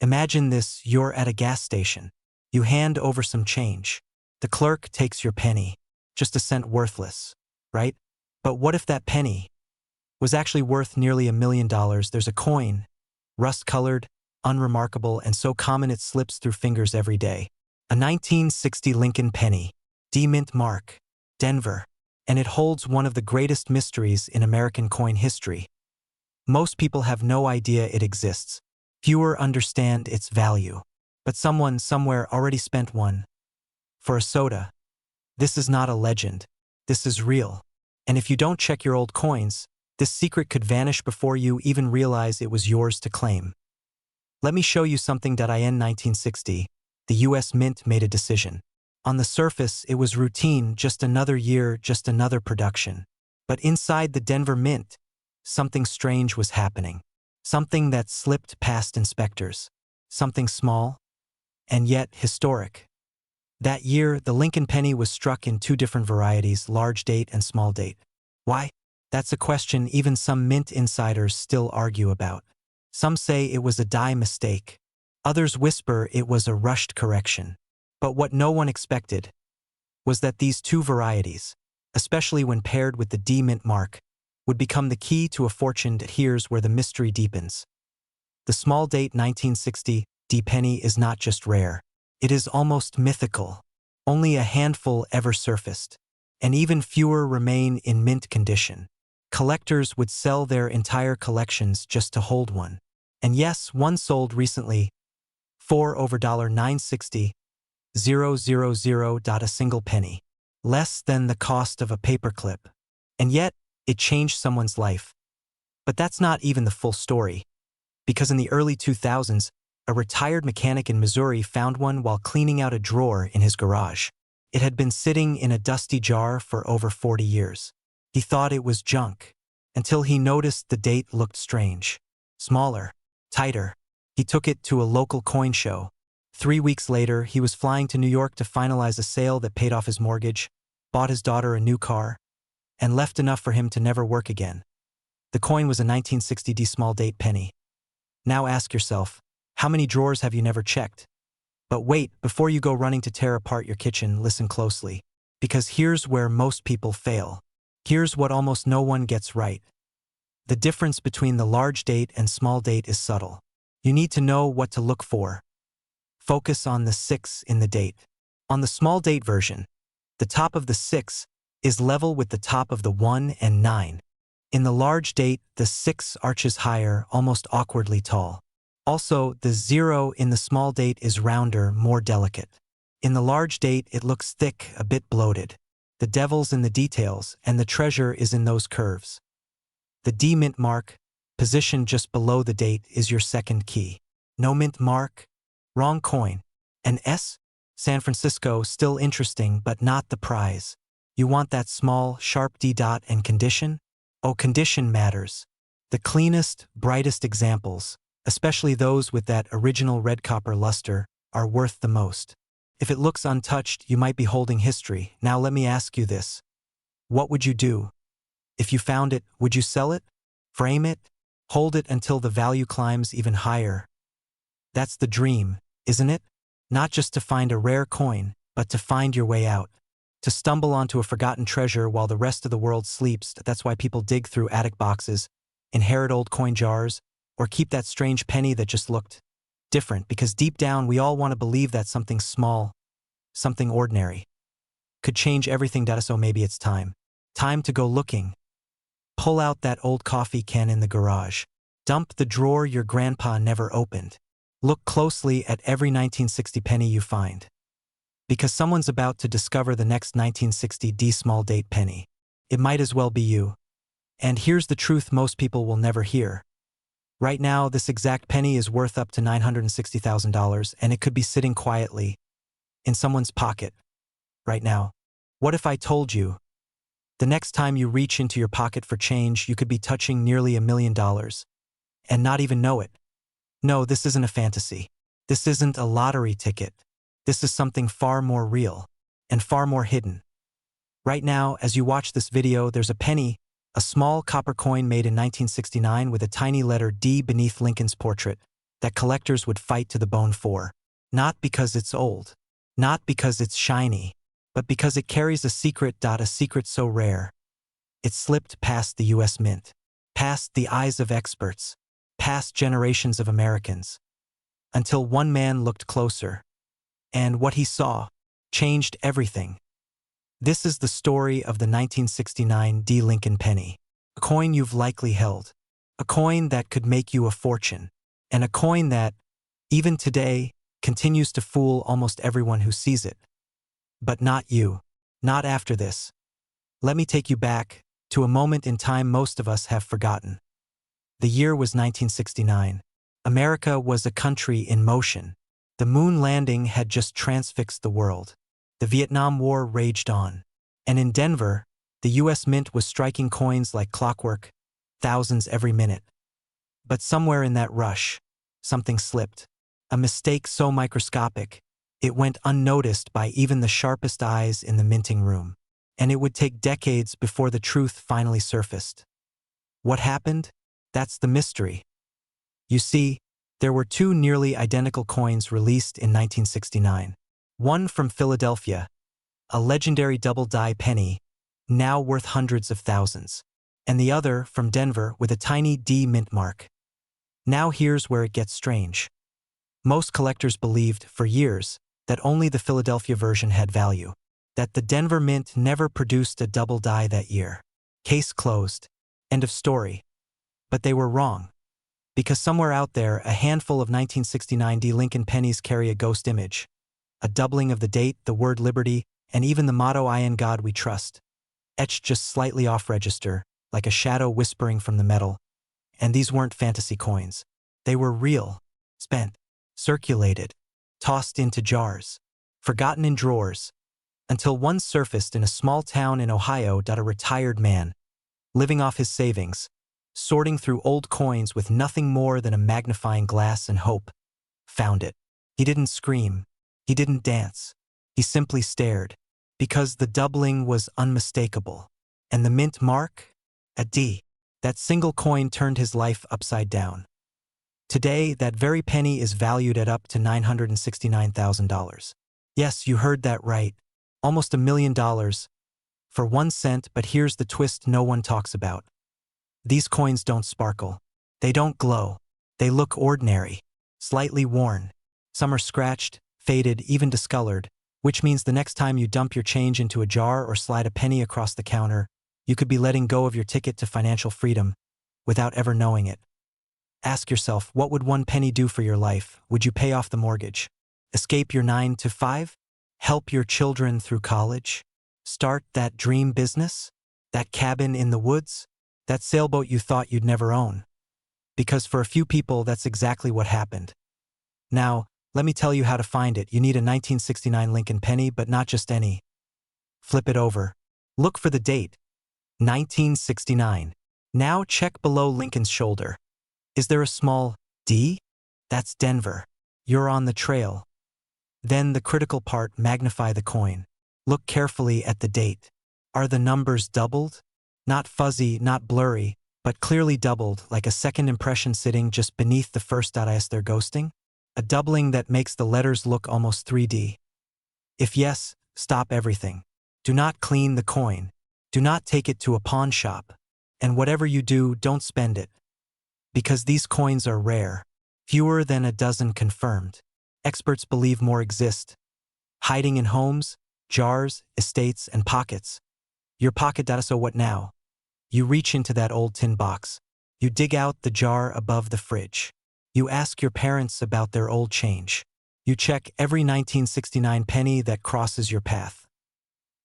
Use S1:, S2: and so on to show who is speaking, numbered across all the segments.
S1: Imagine this, you're at a gas station. You hand over some change. The clerk takes your penny. Just a cent worthless, right? But what if that penny was actually worth nearly $1 million? There's a coin, rust-colored, unremarkable, and so common it slips through fingers every day. A 1960 Lincoln penny, D-Mint mark, Denver, and it holds one of the greatest mysteries in American coin history. Most people have no idea it exists. Fewer understand its value. But someone somewhere already spent one. For a soda. This is not a legend. This is real. And if you don't check your old coins, this secret could vanish before you even realize it was yours to claim. Let me show you something. In 1960, the US Mint made a decision. On the surface, it was routine, just another year, just another production. But inside the Denver Mint, something strange was happening. Something that slipped past inspectors. Something small, and yet historic. That year, the Lincoln penny was struck in two different varieties, large date and small date. Why? That's a question even some mint insiders still argue about. Some say it was a die mistake. Others whisper it was a rushed correction. But what no one expected was that these two varieties, especially when paired with the D-Mint mark, would become the key to a fortune. Here's where the mystery deepens. The small date 1960 D-penny is not just rare. It is almost mythical. Only a handful ever surfaced, and even fewer remain in mint condition. Collectors would sell their entire collections just to hold one. And yes, one sold recently for over $960,000. A single penny. Less than the cost of a paperclip. And yet, it changed someone's life. But that's not even the full story. Because in the early 2000s, a retired mechanic in Missouri found one while cleaning out a drawer in his garage. It had been sitting in a dusty jar for over 40 years. He thought it was junk, until he noticed the date looked strange. Smaller, tighter. He took it to a local coin show. 3 weeks later, he was flying to New York to finalize a sale that paid off his mortgage, bought his daughter a new car, and left enough for him to never work again. The coin was a 1960 D small date penny. Now ask yourself, how many drawers have you never checked? But wait, before you go running to tear apart your kitchen, listen closely. Because here's where most people fail. Here's what almost no one gets right. The difference between the large date and small date is subtle. You need to know what to look for. Focus on the 6 in the date. On the small date version, the top of the 6 is level with the top of the 1 and 9. In the large date, the 6 arches higher, almost awkwardly tall. Also, the 0 in the small date is rounder, more delicate. In the large date, it looks thick, a bit bloated. The devil's in the details, and the treasure is in those curves. The D-Mint mark, positioned just below the date, is your second key. No mint mark? Wrong coin. An S? San Francisco, still interesting, but not the prize. You want that small, sharp D dot and condition? Oh, condition matters. The cleanest, brightest examples, especially those with that original red copper luster, are worth the most. If it looks untouched, you might be holding history. Now let me ask you this. What would you do? If you found it, would you sell it? Frame it? Hold it until the value climbs even higher? That's the dream, isn't it? Not just to find a rare coin, but to find your way out. To stumble onto a forgotten treasure while the rest of the world sleeps. That's why people dig through attic boxes, inherit old coin jars, or keep that strange penny that just looked different, because deep down we all want to believe that something small, something ordinary, could change everything. So maybe it's time. Time to go looking. Pull out that old coffee can in the garage. Dump the drawer your grandpa never opened. Look closely at every 1960 penny you find. Because someone's about to discover the next 1960 D small date penny. It might as well be you. And here's the truth most people will never hear. Right now, this exact penny is worth up to $960,000, and it could be sitting quietly in someone's pocket right now. What if I told you the next time you reach into your pocket for change, you could be touching nearly $1 million and not even know it? No, this isn't a fantasy. This isn't a lottery ticket. This is something far more real and far more hidden. Right now, as you watch this video, there's a penny, a small copper coin made in 1969 with a tiny letter D beneath Lincoln's portrait. that collectors would fight to the bone for. Not because it's old, not because it's shiny, but because it carries a secret so rare. It slipped past the US Mint, past the eyes of experts, past generations of Americans, until one man looked closer, and what he saw changed everything. This is the story of the 1969 D. Lincoln penny, a coin you've likely held, a coin that could make you a fortune, and a coin that, even today, continues to fool almost everyone who sees it. But not you, not after this. Let me take you back to a moment in time most of us have forgotten. The year was 1969. America was a country in motion. The moon landing had just transfixed the world. The Vietnam War raged on. And in Denver, the US Mint was striking coins like clockwork, thousands every minute. But somewhere in that rush, something slipped. A mistake so microscopic, it went unnoticed by even the sharpest eyes in the minting room. And it would take decades before the truth finally surfaced. What happened? That's the mystery. You see, there were two nearly identical coins released in 1969. One from Philadelphia, a legendary double-die penny, now worth hundreds of thousands, and the other from Denver with a tiny D mint mark. Now here's where it gets strange. Most collectors believed, for years, that only the Philadelphia version had value, that the Denver Mint never produced a double die that year. Case closed. End of story. But they were wrong. Because somewhere out there, a handful of 1969 D. Lincoln pennies carry a ghost image. A doubling of the date, the word liberty, and even the motto "I in God we trust," etched just slightly off register, like a shadow whispering from the metal. And these weren't fantasy coins. They were real, spent, circulated, tossed into jars, forgotten in drawers, until one surfaced in a small town in Ohio. A retired man, living off his savings, sorting through old coins with nothing more than a magnifying glass and hope, found it. He didn't scream. He didn't dance. He simply stared, because the doubling was unmistakable. And the mint mark? A D. That single coin turned his life upside down. Today, that very penny is valued at up to $969,000. Yes, you heard that right. Almost $1 million. For 1 cent, but here's the twist no one talks about. These coins don't sparkle. They don't glow. They look ordinary, slightly worn. Some are scratched, faded, even discolored, which means the next time you dump your change into a jar or slide a penny across the counter, you could be letting go of your ticket to financial freedom without ever knowing it. Ask yourself, what would 1 penny do for your life? Would you pay off the mortgage? Escape your 9 to 5? Help your children through college? Start that dream business? That cabin in the woods? That sailboat you thought you'd never own? Because for a few people, that's exactly what happened. Now, let me tell you how to find it. You need a 1969 Lincoln penny, but not just any. Flip it over. Look for the date. 1969. Now check below Lincoln's shoulder. Is there a small D? That's Denver. You're on the trail. Then the critical part, magnify the coin. Look carefully at the date. Are the numbers doubled? Not fuzzy, not blurry, but clearly doubled, like a second impression sitting just beneath the first. Is there ghosting? A doubling that makes the letters look almost 3D. If yes, stop everything. Do not clean the coin. Do not take it to a pawn shop. And whatever you do, don't spend it. Because these coins are rare. Fewer than a dozen confirmed. Experts believe more exist. Hiding in homes, jars, estates, and pockets. Your pocket. So what now? You reach into that old tin box. You dig out the jar above the fridge. You ask your parents about their old change. You check every 1969 penny that crosses your path.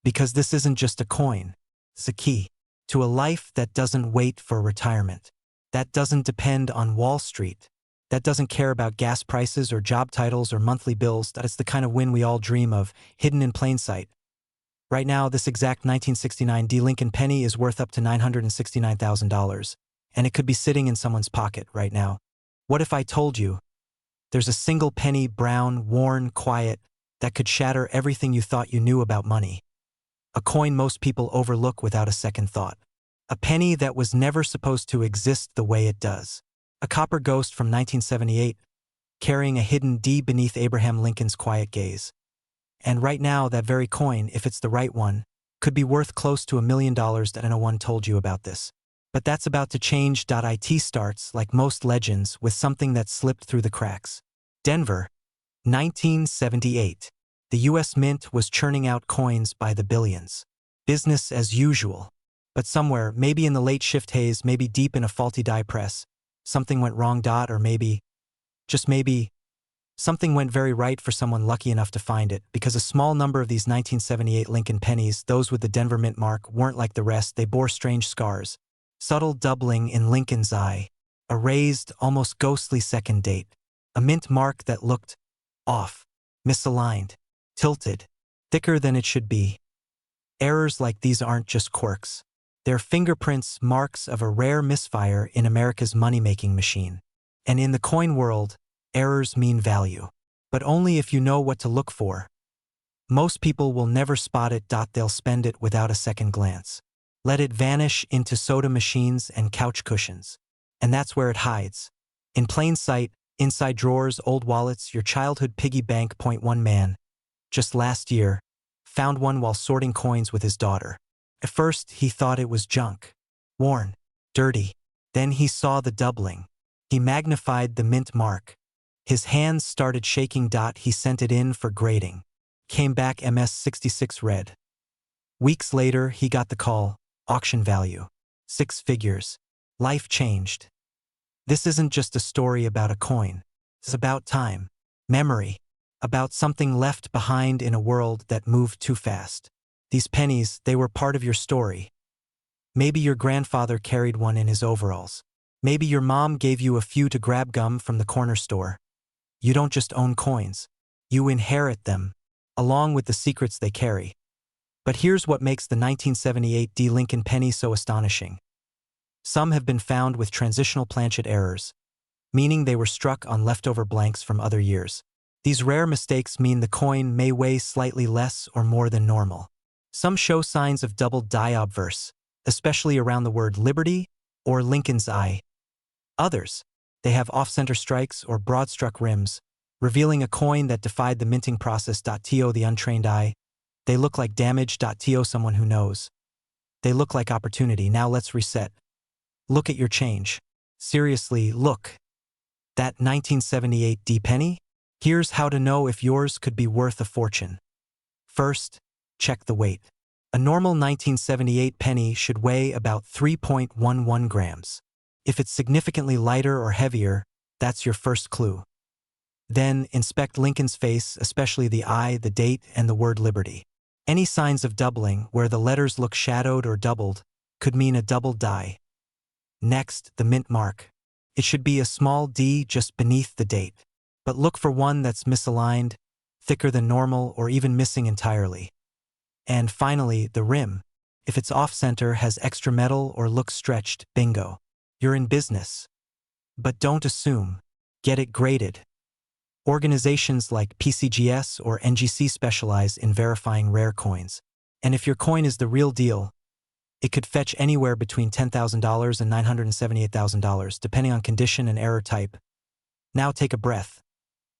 S1: Because this isn't just a coin. It's a key to a life that doesn't wait for retirement. That doesn't depend on Wall Street. That doesn't care about gas prices or job titles or monthly bills. That is the kind of win we all dream of, hidden in plain sight. Right now, this exact 1969 D. Lincoln penny is worth up to $969,000, and it could be sitting in someone's pocket right now. What if I told you there's a single penny, brown, worn, quiet, that could shatter everything you thought you knew about money? A coin most people overlook without a second thought. A penny that was never supposed to exist the way it does. A copper ghost from 1978, carrying a hidden D beneath Abraham Lincoln's quiet gaze. And right now, that very coin, if it's the right one, could be worth close to $1 million that no one told you about this. But that's about to change. It starts, like most legends, with something that slipped through the cracks. Denver, 1978. The U.S. Mint was churning out coins by the billions. Business as usual. But somewhere, maybe in the late shift haze, maybe deep in a faulty die press, something went wrong. Or maybe, just maybe, something went very right for someone lucky enough to find it, because a small number of these 1978 Lincoln pennies, those with the Denver Mint mark, weren't like the rest. They bore strange scars. Subtle doubling in Lincoln's eye. A raised, almost ghostly second date. A mint mark that looked off, misaligned, tilted, thicker than it should be. Errors like these aren't just quirks. They're fingerprints, marks of a rare misfire in America's money-making machine. And in the coin world, errors mean value. But only if you know what to look for. Most people will never spot it. They'll spend it without a second glance. Let it vanish into soda machines and couch cushions. And that's where it hides. In plain sight, inside drawers, old wallets, your childhood piggy bank. One man, just last year, found one while sorting coins with his daughter. At first, he thought it was junk. Worn. Dirty. Then he saw the doubling. He magnified the mint mark. His hands started shaking. He sent it in for grading. Came back MS66 red. Weeks later, he got the call. Auction value. 6 figures. Life changed. This isn't just a story about a coin. It's about time. Memory. About something left behind in a world that moved too fast. These pennies, they were part of your story. Maybe your grandfather carried one in his overalls. Maybe your mom gave you a few to grab gum from the corner store. You don't just own coins. You inherit them, along with the secrets they carry. But here's what makes the 1978 D Lincoln penny so astonishing. Some have been found with transitional planchet errors, meaning they were struck on leftover blanks from other years. These rare mistakes mean the coin may weigh slightly less or more than normal. Some show signs of double die obverse, especially around the word Liberty or Lincoln's eye. Others, they have off-center strikes or broad-struck rims, revealing a coin that defied the minting process. To the untrained eye, they look like damage. To someone who knows, they look like opportunity. Now let's reset. Look at your change. Seriously, look. That 1978 D penny? Here's how to know if yours could be worth a fortune. First, check the weight. A normal 1978 penny should weigh about 3.11 grams. If it's significantly lighter or heavier, that's your first clue. Then, inspect Lincoln's face, especially the eye, the date, and the word Liberty. Any signs of doubling, where the letters look shadowed or doubled, could mean a double die. Next, the mint mark. It should be a small D just beneath the date. But look for one that's misaligned, thicker than normal, or even missing entirely. And finally, the rim. If it's off-center, has extra metal, or looks stretched, bingo. You're in business. But don't assume. Get it graded. Organizations like PCGS or NGC specialize in verifying rare coins. And if your coin is the real deal, it could fetch anywhere between $10,000 and $978,000, depending on condition and error type. Now take a breath.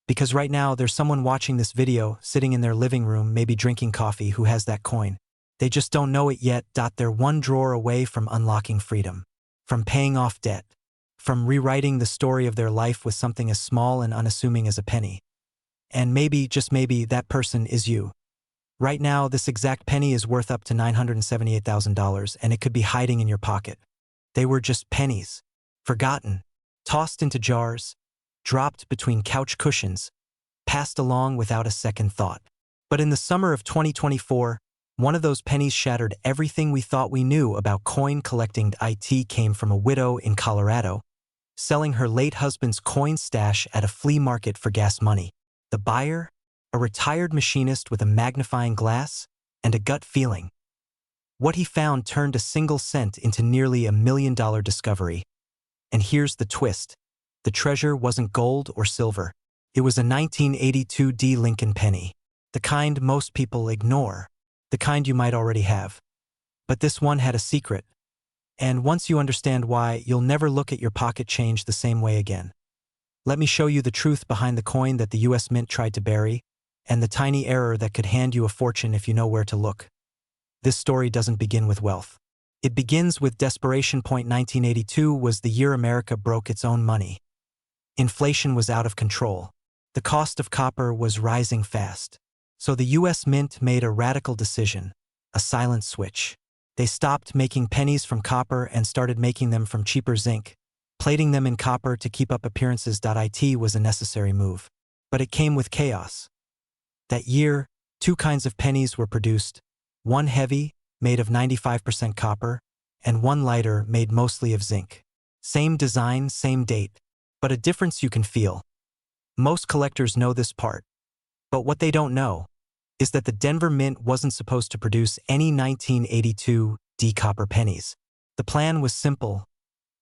S1: Because right now, there's someone watching this video, sitting in their living room, maybe drinking coffee, who has that coin. They just don't know it yet. They're one drawer away from unlocking freedom, from paying off debt, from rewriting the story of their life with something as small and unassuming as a penny. And maybe, just maybe, that person is you. Right now, this exact penny is worth up to $978,000, and it could be hiding in your pocket. They were just pennies, forgotten, tossed into jars, dropped between couch cushions, passed along without a second thought. But in the summer of 2024, one of those pennies shattered everything we thought we knew about coin collecting. It came from a widow in Colorado, selling her late husband's coin stash at a flea market for gas money. The buyer? A retired machinist with a magnifying glass and a gut feeling. What he found turned a single cent into nearly $1 million discovery. And here's the twist. The treasure wasn't gold or silver. It was a 1982 D Lincoln penny. The kind most people ignore. The kind you might already have. But this one had a secret. And once you understand why, you'll never look at your pocket change the same way again. Let me show you the truth behind the coin that the US Mint tried to bury, and the tiny error that could hand you a fortune if you know where to look. This story doesn't begin with wealth. It begins with desperation. 1982 was the year America broke its own money. Inflation was out of control. The cost of copper was rising fast. So the US Mint made a radical decision, a silent switch. They stopped making pennies from copper and started making them from cheaper zinc. Plating them in copper to keep up appearances. It was a necessary move. But it came with chaos. That year, two kinds of pennies were produced, one heavy, made of 95% copper, and one lighter, made mostly of zinc. Same design, same date, but a difference you can feel. Most collectors know this part. But what they don't know is that the Denver Mint wasn't supposed to produce any 1982 copper pennies. The plan was simple.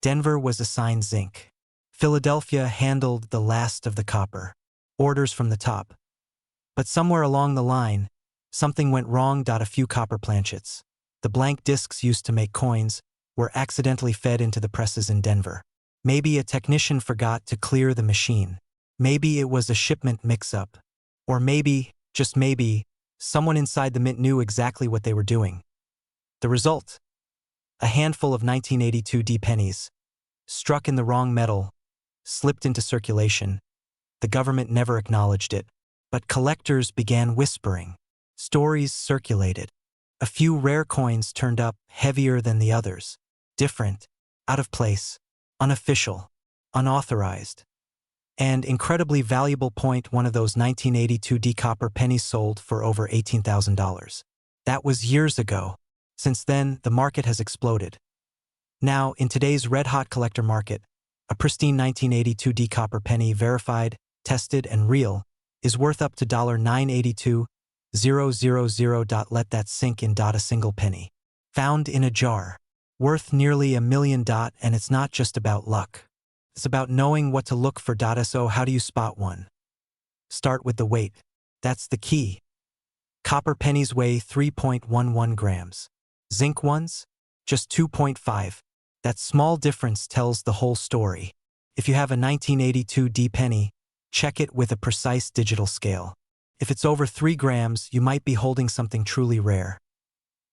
S1: Denver was assigned zinc. Philadelphia handled the last of the copper. Orders from the top. But somewhere along the line, something went wrong. A few copper planchets, the blank discs used to make coins, were accidentally fed into the presses in Denver. Maybe a technician forgot to clear the machine. Maybe it was a shipment mix-up. Or maybe, just maybe, someone inside the mint knew exactly what they were doing. The result? A handful of 1982 pennies, struck in the wrong metal, slipped into circulation. The government never acknowledged it. But collectors began whispering. Stories circulated. A few rare coins turned up, heavier than the others. Different, out of place, unofficial, unauthorized. And incredibly valuable. One of those 1982 copper pennies sold for over $18,000. That was years ago. Since then, the market has exploded. Now, in today's red-hot collector market, a pristine 1982 copper penny, verified, tested, and real, is worth up to $982,000. Let that sink in. A single penny, found in a jar, worth nearly $1 million. And it's not just about luck. It's about knowing what to look for. So how do you spot one? Start with the weight. That's the key. Copper pennies weigh 3.11 grams. Zinc ones? Just 2.5. That small difference tells the whole story. If you have a 1982 penny, check it with a precise digital scale. If it's over 3 grams, you might be holding something truly rare.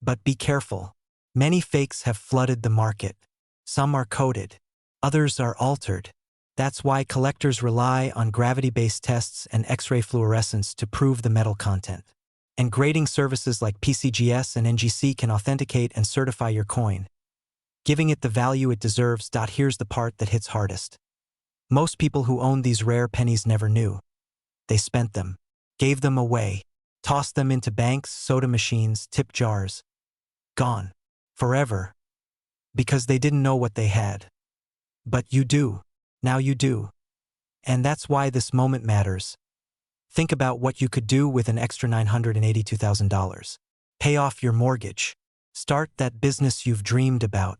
S1: But be careful. Many fakes have flooded the market. Some are coated. Others are altered. That's why collectors rely on gravity-based tests and X-ray fluorescence to prove the metal content. And grading services like PCGS and NGC can authenticate and certify your coin, giving it the value it deserves. Here's the part that hits hardest. Most people who owned these rare pennies never knew. They spent them, gave them away, tossed them into banks, soda machines, tip jars. Gone. Forever. Because they didn't know what they had. But you do. Now you do. And that's why this moment matters. Think about what you could do with an extra $982,000. Pay off your mortgage. Start that business you've dreamed about.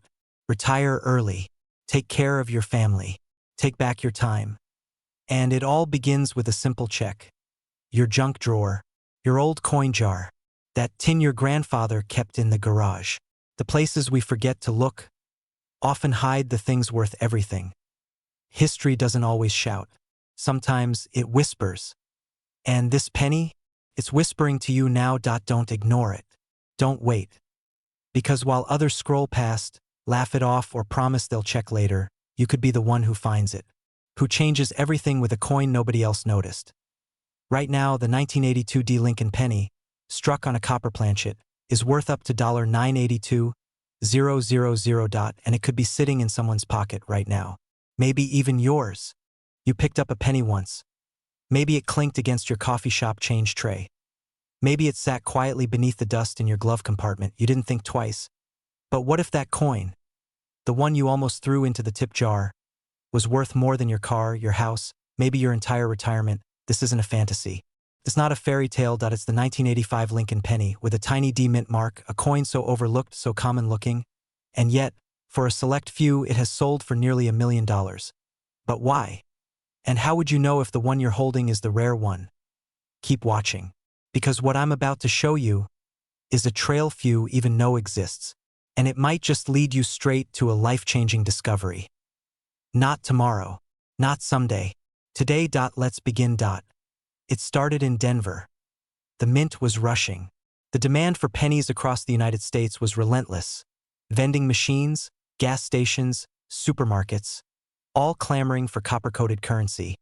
S1: Retire early. Take care of your family. Take back your time. And it all begins with a simple check. Your junk drawer. Your old coin jar. That tin your grandfather kept in the garage. The places we forget to look often hide the things worth everything. History doesn't always shout. Sometimes it whispers. And this penny? It's whispering to you now. Don't ignore it. Don't wait. Because while others scroll past, laugh it off, or promise they'll check later, you could be the one who finds it. Who changes everything with a coin nobody else noticed. Right now, the 1982 Lincoln penny, struck on a copper planchet, is worth up to $982,000, and it could be sitting in someone's pocket right now. Maybe even yours. You picked up a penny once. Maybe it clinked against your coffee shop change tray. Maybe it sat quietly beneath the dust in your glove compartment. You didn't think twice. But what if that coin, the one you almost threw into the tip jar, was worth more than your car, your house, maybe your entire retirement? This isn't a fantasy. It's not a fairy tale. It's the 1985 Lincoln penny with a tiny D mint mark, a coin so overlooked, so common looking. And yet, for a select few, it has sold for nearly $1 million. But why? And how would you know if the one you're holding is the rare one? Keep watching. Because what I'm about to show you is a trail few even know exists. And it might just lead you straight to a life-changing discovery. Not tomorrow. Not someday. Today. Let's begin. It started in Denver. The mint was rushing. The demand for pennies across the United States was relentless. Vending machines, gas stations, supermarkets, all clamoring for copper-coated currency.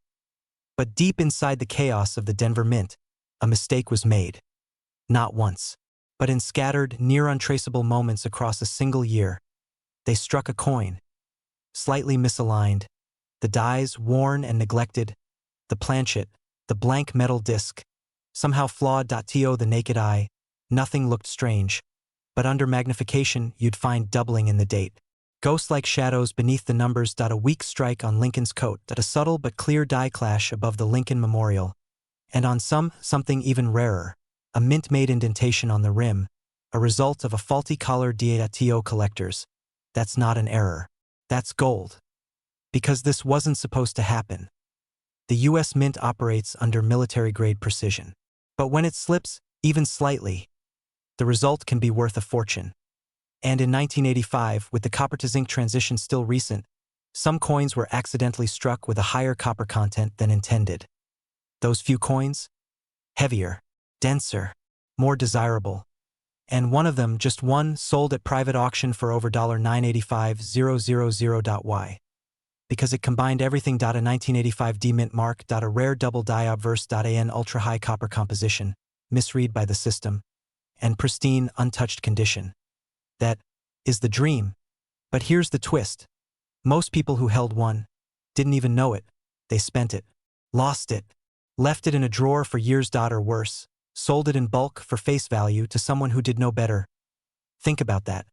S1: But deep inside the chaos of the Denver Mint, a mistake was made. Not once, but in scattered, near-untraceable moments across a single year. They struck a coin, slightly misaligned, the dies worn and neglected, the planchet, the blank metal disc, somehow flawed. To the naked eye, nothing looked strange, but under magnification you'd find doubling in the date. Ghost-like shadows beneath the numbers. A weak strike on Lincoln's coat. A subtle but clear die clash above the Lincoln Memorial. And on something even rarer, a mint-made indentation on the rim, a result of a faulty collar. To collectors, that's not an error. That's gold. Because this wasn't supposed to happen. The U.S. Mint operates under military-grade precision. But when it slips, even slightly, the result can be worth a fortune. And in 1985, with the copper-to-zinc transition still recent, some coins were accidentally struck with a higher copper content than intended. Those few coins? Heavier, denser, more desirable. And one of them, just one, sold at private auction for over $985,000. Why? Because it combined everything. A 1985 D mint mark. A rare double die obverse. An ultra-high copper composition, misread by the system, and pristine, untouched condition. That is the dream. But here's the twist. Most people who held one didn't even know it. They spent it, lost it, left it in a drawer for years. Or worse, sold it in bulk for face value to someone who did no better. Think about that.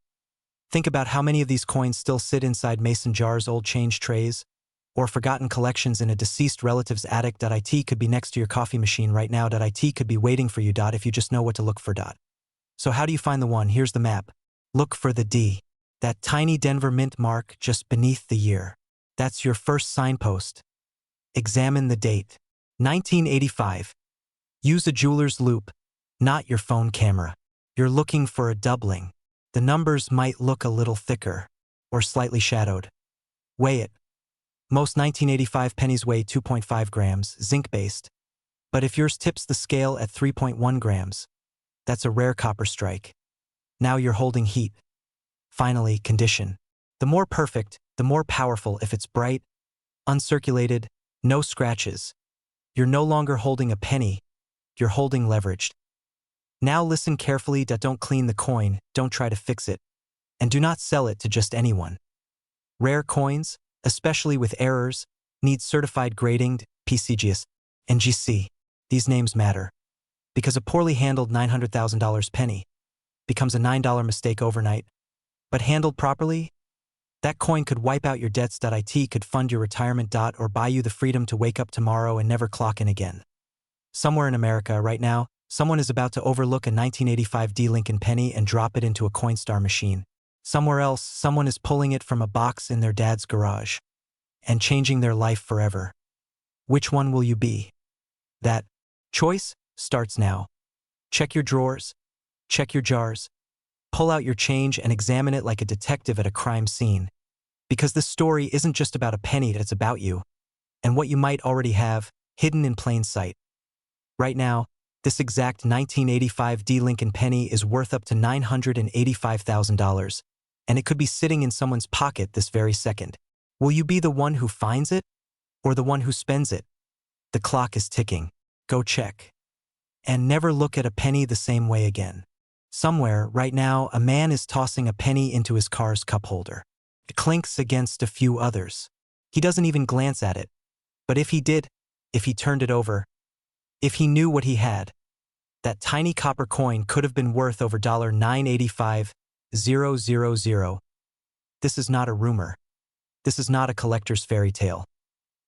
S1: Think about how many of these coins still sit inside mason jars, old change trays, or forgotten collections in a deceased relative's attic. It could be next to your coffee machine right now. It could be waiting for you. If you just know what to look for. So how do you find the one? Here's the map. Look for the D. That tiny Denver Mint mark just beneath the year. That's your first signpost. Examine the date. 1985. Use a jeweler's loupe, not your phone camera. You're looking for a doubling. The numbers might look a little thicker, or slightly shadowed. Weigh it. Most 1985 pennies weigh 2.5 grams, zinc-based. But if yours tips the scale at 3.1 grams, that's a rare copper strike. Now you're holding heat. Finally, condition. The more perfect, the more powerful. If it's bright, uncirculated, no scratches, you're no longer holding a penny, you're holding leveraged. Now listen carefully. Don't clean the coin, don't try to fix it, and do not sell it to just anyone. Rare coins, especially with errors, need certified grading, PCGS, and GC. These names matter, because a poorly handled $900,000 penny becomes a $9 mistake overnight. But handled properly, that coin could wipe out your debts. It could fund your retirement. Or buy you the freedom to wake up tomorrow and never clock in again. Somewhere in America right now, someone is about to overlook a 1985 D Lincoln penny and drop it into a Coinstar machine. Somewhere else, someone is pulling it from a box in their dad's garage and changing their life forever. Which one will you be? That choice starts now. Check your drawers. Check your jars. Pull out your change and examine it like a detective at a crime scene. Because this story isn't just about a penny, it's about you, and what you might already have, hidden in plain sight. Right now, this exact 1985 D Lincoln penny is worth up to $985,000, and it could be sitting in someone's pocket this very second. Will you be the one who finds it, or the one who spends it? The clock is ticking. Go check. And never look at a penny the same way again. Somewhere, right now, a man is tossing a penny into his car's cup holder. It clinks against a few others. He doesn't even glance at it. But if he did, if he turned it over, if he knew what he had, that tiny copper coin could have been worth over $985,000. This is not a rumor. This is not a collector's fairy tale.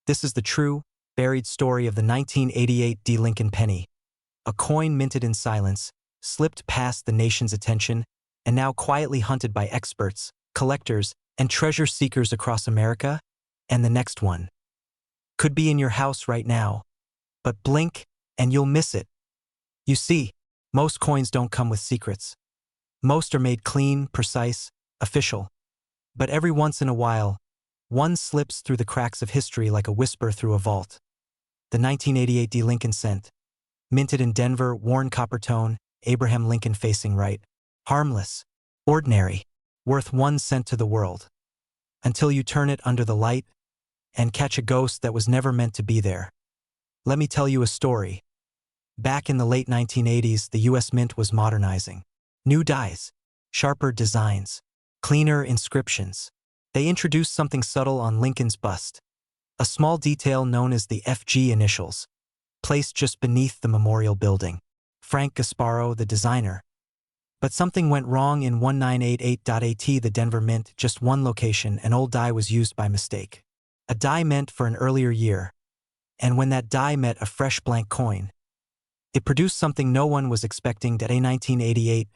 S1: This is the true, buried story of the 1988 D Lincoln penny. A coin minted in silence, slipped past the nation's attention, and now quietly hunted by experts, collectors, and treasure seekers across America. And the next one could be in your house right now. But blink, and you'll miss it. You see, most coins don't come with secrets. Most are made clean, precise, official. But every once in a while, one slips through the cracks of history like a whisper through a vault. the 1988 D. Lincoln cent. Minted in Denver, worn copper tone, Abraham Lincoln facing right. Harmless. Ordinary. Worth 1 cent to the world. Until you turn it under the light and catch a ghost that was never meant to be there. Let me tell you a story. Back in the late 1980s, the US Mint was modernizing. New dies, sharper designs, cleaner inscriptions. They introduced something subtle on Lincoln's bust. A small detail known as the FG initials, placed just beneath the memorial building. Frank Gasparo, the designer. But something went wrong in 1988.AT, the Denver Mint, just one location. An old die was used by mistake. A die meant for an earlier year. And when that die met a fresh blank coin, it produced something no one was expecting, that a 1988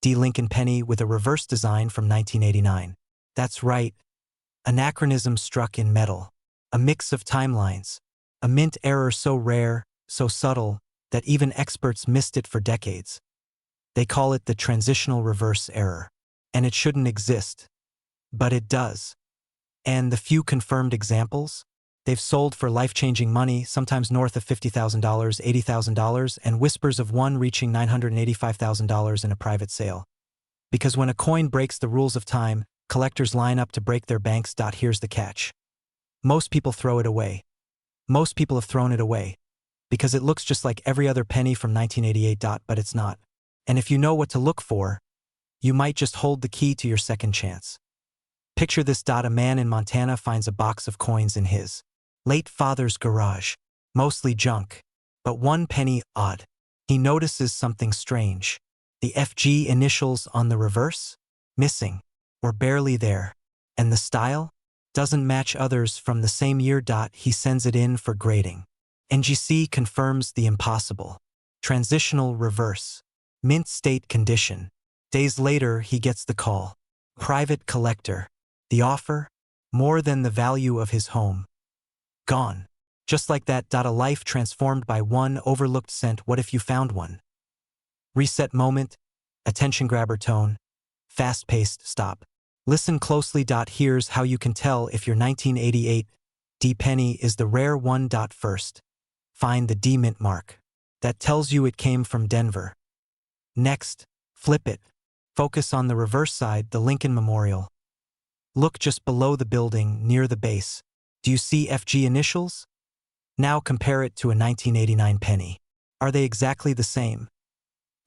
S1: D. Lincoln penny with a reverse design from 1989. That's right. Anachronism struck in metal. A mix of timelines. A mint error so rare, so subtle, that even experts missed it for decades. They call it the transitional reverse error. And it shouldn't exist. But it does. And the few confirmed examples? They've sold for life-changing money, sometimes north of $50,000, $80,000, and whispers of one reaching $985,000 in a private sale. Because when a coin breaks the rules of time, collectors line up to break their banks. Here's the catch. Most people throw it away. Most people have thrown it away. Because it looks just like every other penny from 1988. But it's not. And if you know what to look for, you might just hold the key to your second chance. Picture this. A man in Montana finds a box of coins in his late father's garage. Mostly junk. But one penny odd. He notices something strange. The FG initials on the reverse? Missing. Or barely there. And the style? Doesn't match others from the same year. He sends it in for grading. NGC confirms the impossible. Transitional reverse. Mint state condition. Days later, he gets the call. Private collector. The offer? More than the value of his home. Gone. Just like that. A life transformed by one overlooked cent. What if you found one? Reset moment. Attention grabber tone. Fast-paced stop. Listen closely. Here's how you can tell if your 1988 D penny is the rare one. First, find the D mint mark. That tells you it came from Denver. Next, flip it. Focus on the reverse side, the Lincoln Memorial. Look just below the building, near the base. Do you see FG initials? Now compare it to a 1989 penny. Are they exactly the same?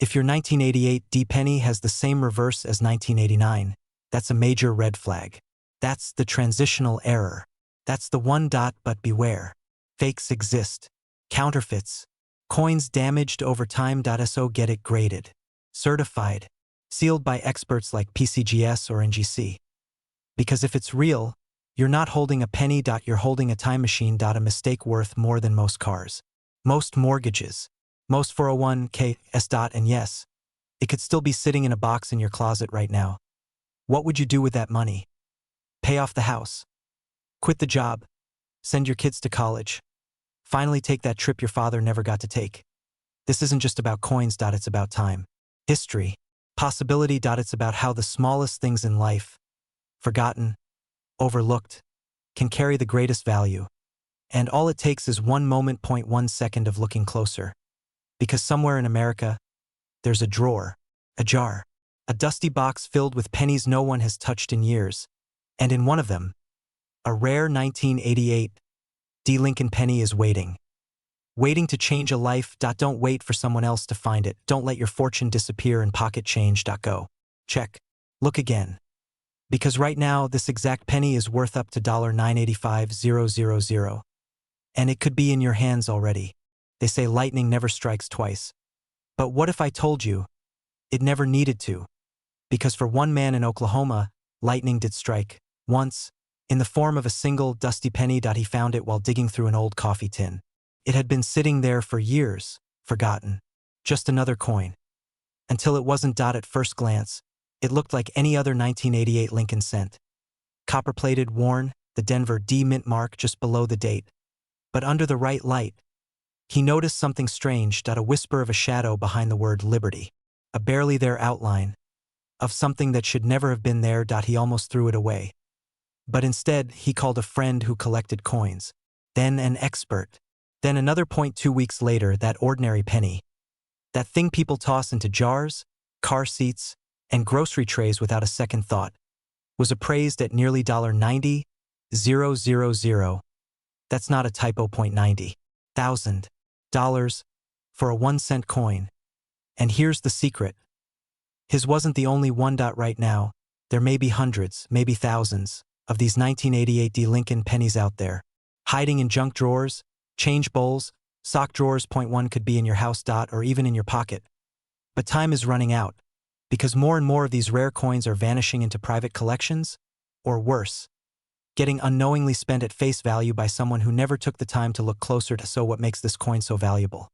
S1: If your 1988 D penny has the same reverse as 1989, that's a major red flag. That's the transitional error. That's the one. But beware. Fakes exist. Counterfeits. Coins damaged over time. So get it graded. Certified. Sealed by experts like PCGS or NGC. Because if it's real, you're not holding a penny. You're holding a time machine. A mistake worth more than most cars. Most mortgages. Most 401(k)s. And yes, it could still be sitting in a box in your closet right now. What would you do with that money? Pay off the house. Quit the job. Send your kids to college. Finally take that trip your father never got to take. This isn't just about coins. It's about time. History. Possibility. It's about how the smallest things in life, forgotten, overlooked, can carry the greatest value. And all it takes is 1 moment, 1 second of looking closer. Because somewhere in America, there's a drawer, a jar, a dusty box filled with pennies no one has touched in years. And in one of them, a rare 1988 D. Lincoln penny is waiting. Waiting to change a life. Don't wait for someone else to find it. Don't let your fortune disappear in pocket change. Go. Check. Look again. Because right now, this exact penny is worth up to $985,000. And it could be in your hands already. They say lightning never strikes twice. But what if I told you it never needed to? Because for one man in Oklahoma, lightning did strike. Once, in the form of a single dusty penny. He found it while digging through an old coffee tin. It had been sitting there for years, forgotten. Just another coin. Until it wasn't. At first glance, it looked like any other 1988 Lincoln cent. Copper-plated, worn, the Denver D mint mark just below the date. But under the right light, he noticed something strange. A whisper of a shadow behind the word liberty. A barely there outline of something that should never have been there. He almost threw it away. But instead, he called a friend who collected coins. Then an expert. Then another point 2 weeks later, that ordinary penny, that thing people toss into jars, car seats, and grocery trays without a second thought, was appraised at nearly $90,000. That's not a typo, $90,000 for a 1-cent coin. And here's the secret. His wasn't the only one. Right now, there may be hundreds, maybe thousands, of these 1988 D. Lincoln pennies out there, hiding in junk drawers, change bowls, sock drawers. One could be in your house, or even in your pocket. But time is running out, because more and more of these rare coins are vanishing into private collections, or worse, getting unknowingly spent at face value by someone who never took the time to look closer to what makes this coin so valuable.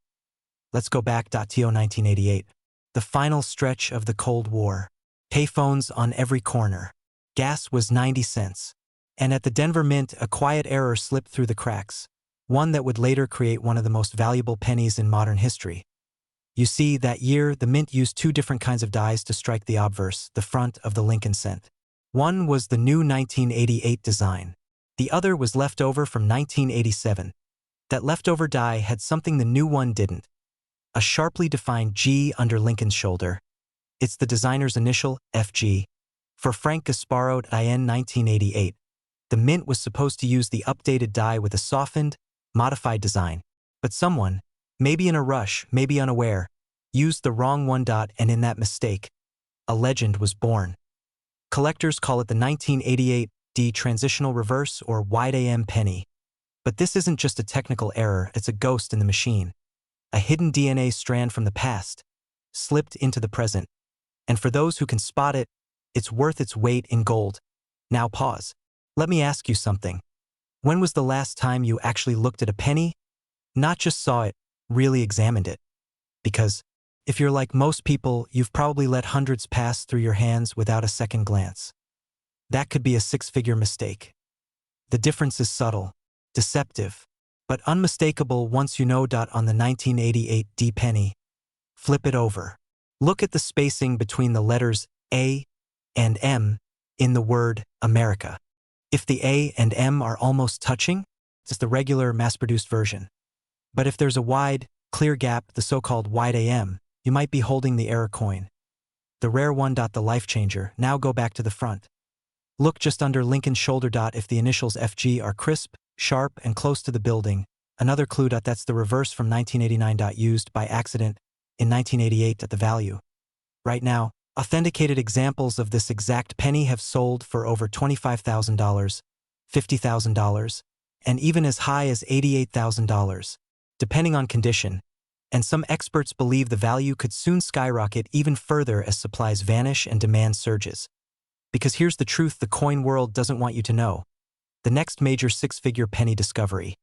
S1: Let's go back to 1988. The final stretch of the Cold War. Payphones on every corner. Gas was 90 cents. And at the Denver Mint, a quiet error slipped through the cracks, one that would later create one of the most valuable pennies in modern history. You see, that year, the Mint used two different kinds of dies to strike the obverse, the front of the Lincoln cent. One was the new 1988 design. The other was left over from 1987. That leftover die had something the new one didn't. A sharply defined G under Lincoln's shoulder. It's the designer's initial, FG. For Frank Gasparo in 1988, the Mint was supposed to use the updated die with a softened, modified design. But someone, maybe in a rush, maybe unaware, used the wrong one. And in that mistake, a legend was born. Collectors call it the 1988 D transitional reverse or wide AM penny. But this isn't just a technical error, it's a ghost in the machine. A hidden DNA strand from the past, slipped into the present. And for those who can spot it, it's worth its weight in gold. Now pause. Let me ask you something. When was the last time you actually looked at a penny? Not just saw it, really examined it. Because, if you're like most people, you've probably let hundreds pass through your hands without a second glance. That could be a 6-figure mistake. The difference is subtle, deceptive, but unmistakable once you know. On the 1988 D penny, flip it over. Look at the spacing between the letters A and M in the word America. If the A and M are almost touching, it's the regular mass-produced version. But if there's a wide, clear gap, the so-called wide AM, you might be holding the error coin. The rare one. The life changer. Now go back to the front. Look just under Lincoln's shoulder. If the initials FG are crisp, sharp, and close to the building, another clue. That's the reverse from 1989. Used by accident in 1988 at the value. Right now, authenticated examples of this exact penny have sold for over $25,000, $50,000, and even as high as $88,000, depending on condition. And some experts believe the value could soon skyrocket even further as supplies vanish and demand surges. Because here's the truth the coin world doesn't want you to know. The next major 6-figure penny discovery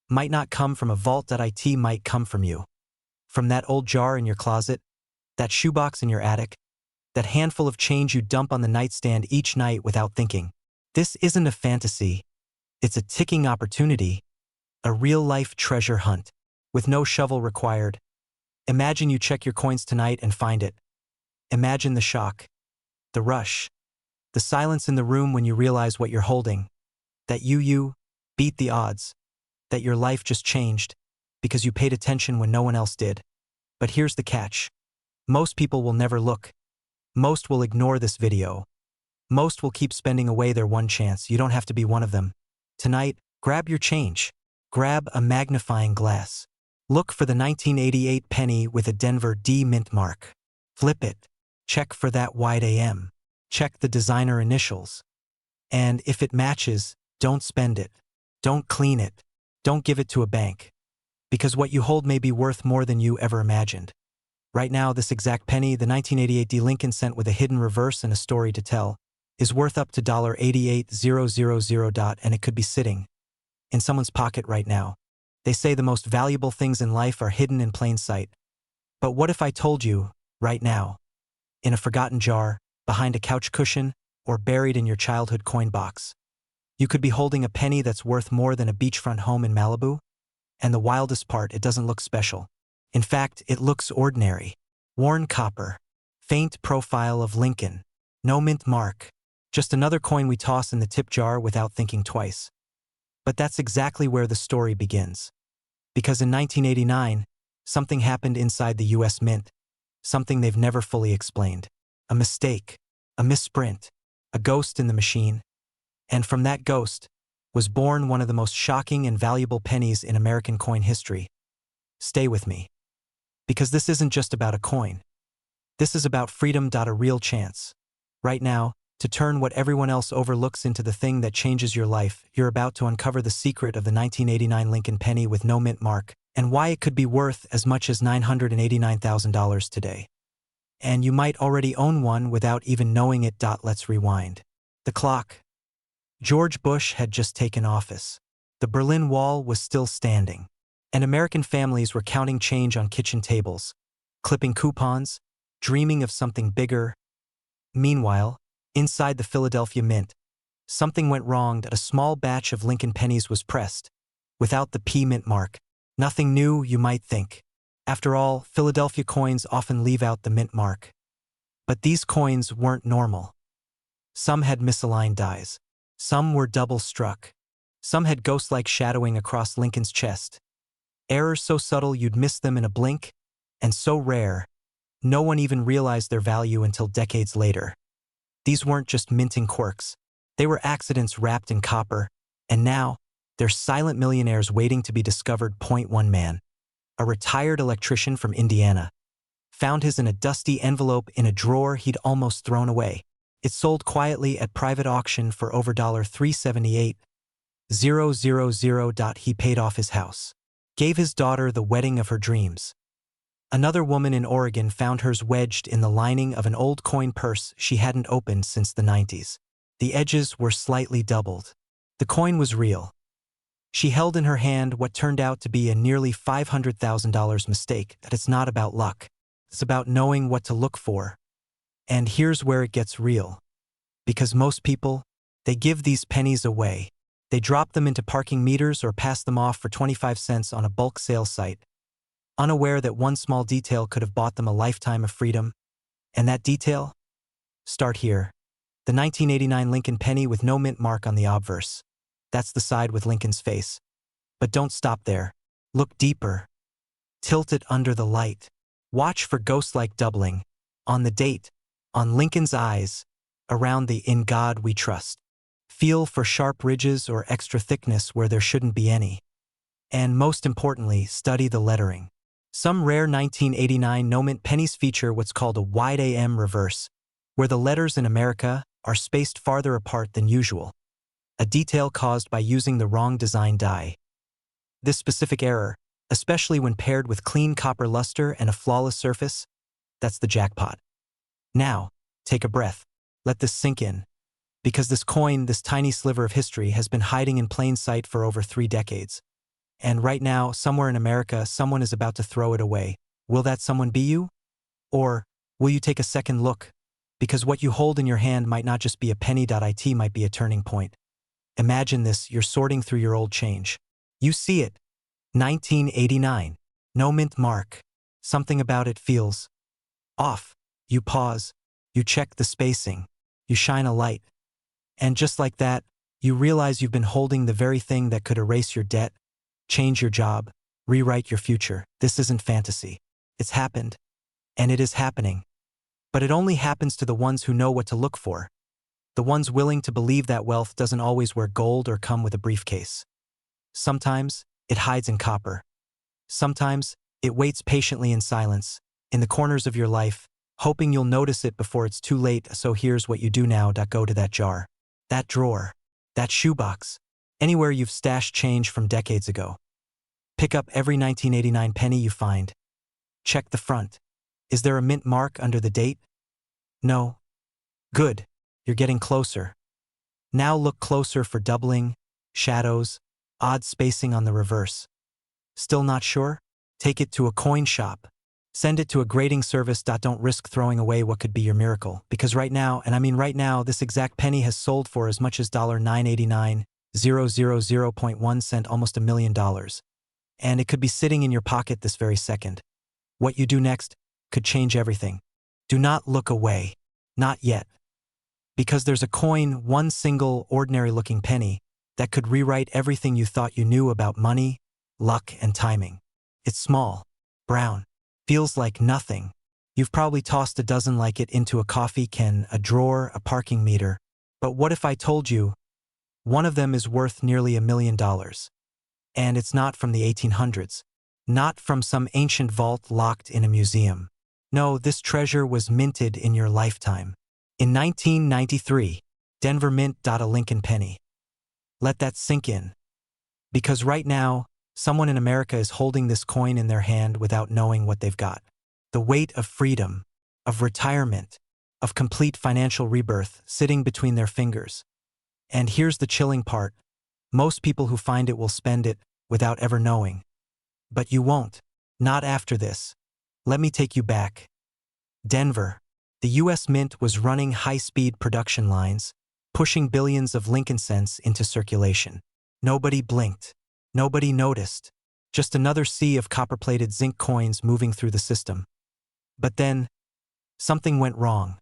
S1: might not come from a vault. It might come from you. From that old jar in your closet, that shoebox in your attic, that handful of change you dump on the nightstand each night without thinking. This isn't a fantasy. It's a ticking opportunity, a real-life treasure hunt, with no shovel required. Imagine you check your coins tonight and find it. Imagine the shock, the rush, the silence in the room when you realize what you're holding, that you beat the odds, that your life just changed because you paid attention when no one else did. But here's the catch. Most people will never look. Most will ignore this video. Most will keep spending away their one chance. You don't have to be one of them. Tonight, grab your change. Grab a magnifying glass. Look for the 1988 penny with a Denver D mint mark. Flip it. Check for that wide AM. Check the designer initials. And if it matches, don't spend it. Don't clean it. Don't give it to a bank. Because what you hold may be worth more than you ever imagined. Right now, this exact penny, the 1988 D Lincoln cent with a hidden reverse and a story to tell, is worth up to $88,000, and it could be sitting in someone's pocket right now. They say the most valuable things in life are hidden in plain sight. But what if I told you, right now, in a forgotten jar, behind a couch cushion, or buried in your childhood coin box, you could be holding a penny that's worth more than a beachfront home in Malibu? And the wildest part, it doesn't look special. In fact, it looks ordinary. Worn copper. Faint profile of Lincoln. No mint mark. Just another coin we toss in the tip jar without thinking twice. But that's exactly where the story begins. Because in 1989, something happened inside the US Mint, something they've never fully explained. A mistake, a misprint, a ghost in the machine. And from that ghost was born one of the most shocking and valuable pennies in American coin history. Stay with me. Because this isn't just about a coin. This is about freedom. A real chance. Right now, to turn what everyone else overlooks into the thing that changes your life. You're about to uncover the secret of the 1989 Lincoln penny with no mint mark, and why it could be worth as much as $989,000 today. And you might already own one without even knowing it. Let's rewind. The clock. George Bush had just taken office. The Berlin Wall was still standing. And American families were counting change on kitchen tables, clipping coupons, dreaming of something bigger. Meanwhile, inside the Philadelphia Mint, something went wrong. That a small batch of Lincoln pennies was pressed, without the P mint mark. Nothing new, you might think. After all, Philadelphia coins often leave out the mint mark. But these coins weren't normal. Some had misaligned dies. Some were double-struck. Some had ghost-like shadowing across Lincoln's chest. Errors so subtle you'd miss them in a blink, and so rare, no one even realized their value until decades later. These weren't just minting quirks. They were accidents wrapped in copper, and now, they're silent millionaires waiting to be discovered. One man, a retired electrician from Indiana, found his in a dusty envelope in a drawer he'd almost thrown away. It sold quietly at private auction for over $378,000. He paid off his house, gave his daughter the wedding of her dreams. Another woman in Oregon found hers wedged in the lining of an old coin purse she hadn't opened since the 90s. The edges were slightly doubled. The coin was real. She held in her hand what turned out to be a nearly $500,000 mistake. That it's not about luck. It's about knowing what to look for. And here's where it gets real. Because most people, they give these pennies away. They drop them into parking meters or pass them off for 25 cents on a bulk sale site, unaware that one small detail could have bought them a lifetime of freedom. And that detail? Start here. The 1989 Lincoln penny with no mint mark on the obverse. That's the side with Lincoln's face. But don't stop there. Look deeper. Tilt it under the light. Watch for ghost-like doubling. On the date. On Lincoln's eyes. Around the "In God We Trust." Feel for sharp ridges or extra thickness where there shouldn't be any. And most importantly, study the lettering. Some rare 1989 no-mint pennies feature what's called a wide AM reverse, where the letters in America are spaced farther apart than usual. A detail caused by using the wrong design die. This specific error, especially when paired with clean copper luster and a flawless surface, that's the jackpot. Now, take a breath. Let this sink in. Because this coin, this tiny sliver of history, has been hiding in plain sight for over 3 decades. And right now, somewhere in America, someone is about to throw it away. Will that someone be you? Or will you take a second look? Because what you hold in your hand might not just be a penny. It might be a turning point. Imagine this, you're sorting through your old change. You see it. 1989. No mint mark. Something about it feels off. You pause. You check the spacing. You shine a light. And just like that, you realize you've been holding the very thing that could erase your debt, change your job, rewrite your future. This isn't fantasy. It's happened. And it is happening. But it only happens to the ones who know what to look for. The ones willing to believe that wealth doesn't always wear gold or come with a briefcase. Sometimes, it hides in copper. Sometimes, it waits patiently in silence, in the corners of your life, hoping you'll notice it before it's too late. So here's what you do now. Go to that jar, that drawer, that shoebox, anywhere you've stashed change from decades ago. Pick up every 1989 penny you find. Check the front. Is there a mint mark under the date? No. Good. You're getting closer. Now look closer for doubling, shadows, odd spacing on the reverse. Still not sure? Take it to a coin shop. Send it to a grading service. Don't risk throwing away what could be your miracle. Because right now, and I mean right now, this exact penny has sold for as much as $989,000.1, almost $1 million. And it could be sitting in your pocket this very second. What you do next could change everything. Do not look away. Not yet. Because there's a coin, one single, ordinary-looking penny, that could rewrite everything you thought you knew about money, luck, and timing. It's small, brown, feels like nothing. You've probably tossed a dozen like it into a coffee can, a drawer, a parking meter. But what if I told you one of them is worth nearly $1 million? And it's not from the 1800s, not from some ancient vault locked in a museum. No, this treasure was minted in your lifetime. In 1993, Denver Mint. A Lincoln penny. Let that sink in. Because right now, someone in America is holding this coin in their hand without knowing what they've got. The weight of freedom, of retirement, of complete financial rebirth sitting between their fingers. And here's the chilling part. Most people who find it will spend it without ever knowing. But you won't. Not after this. Let me take you back. Denver. The U.S. Mint was running high-speed production lines, pushing billions of Lincoln cents into circulation. Nobody blinked. Nobody noticed. Just another sea of copper-plated zinc coins moving through the system. But then, something went wrong.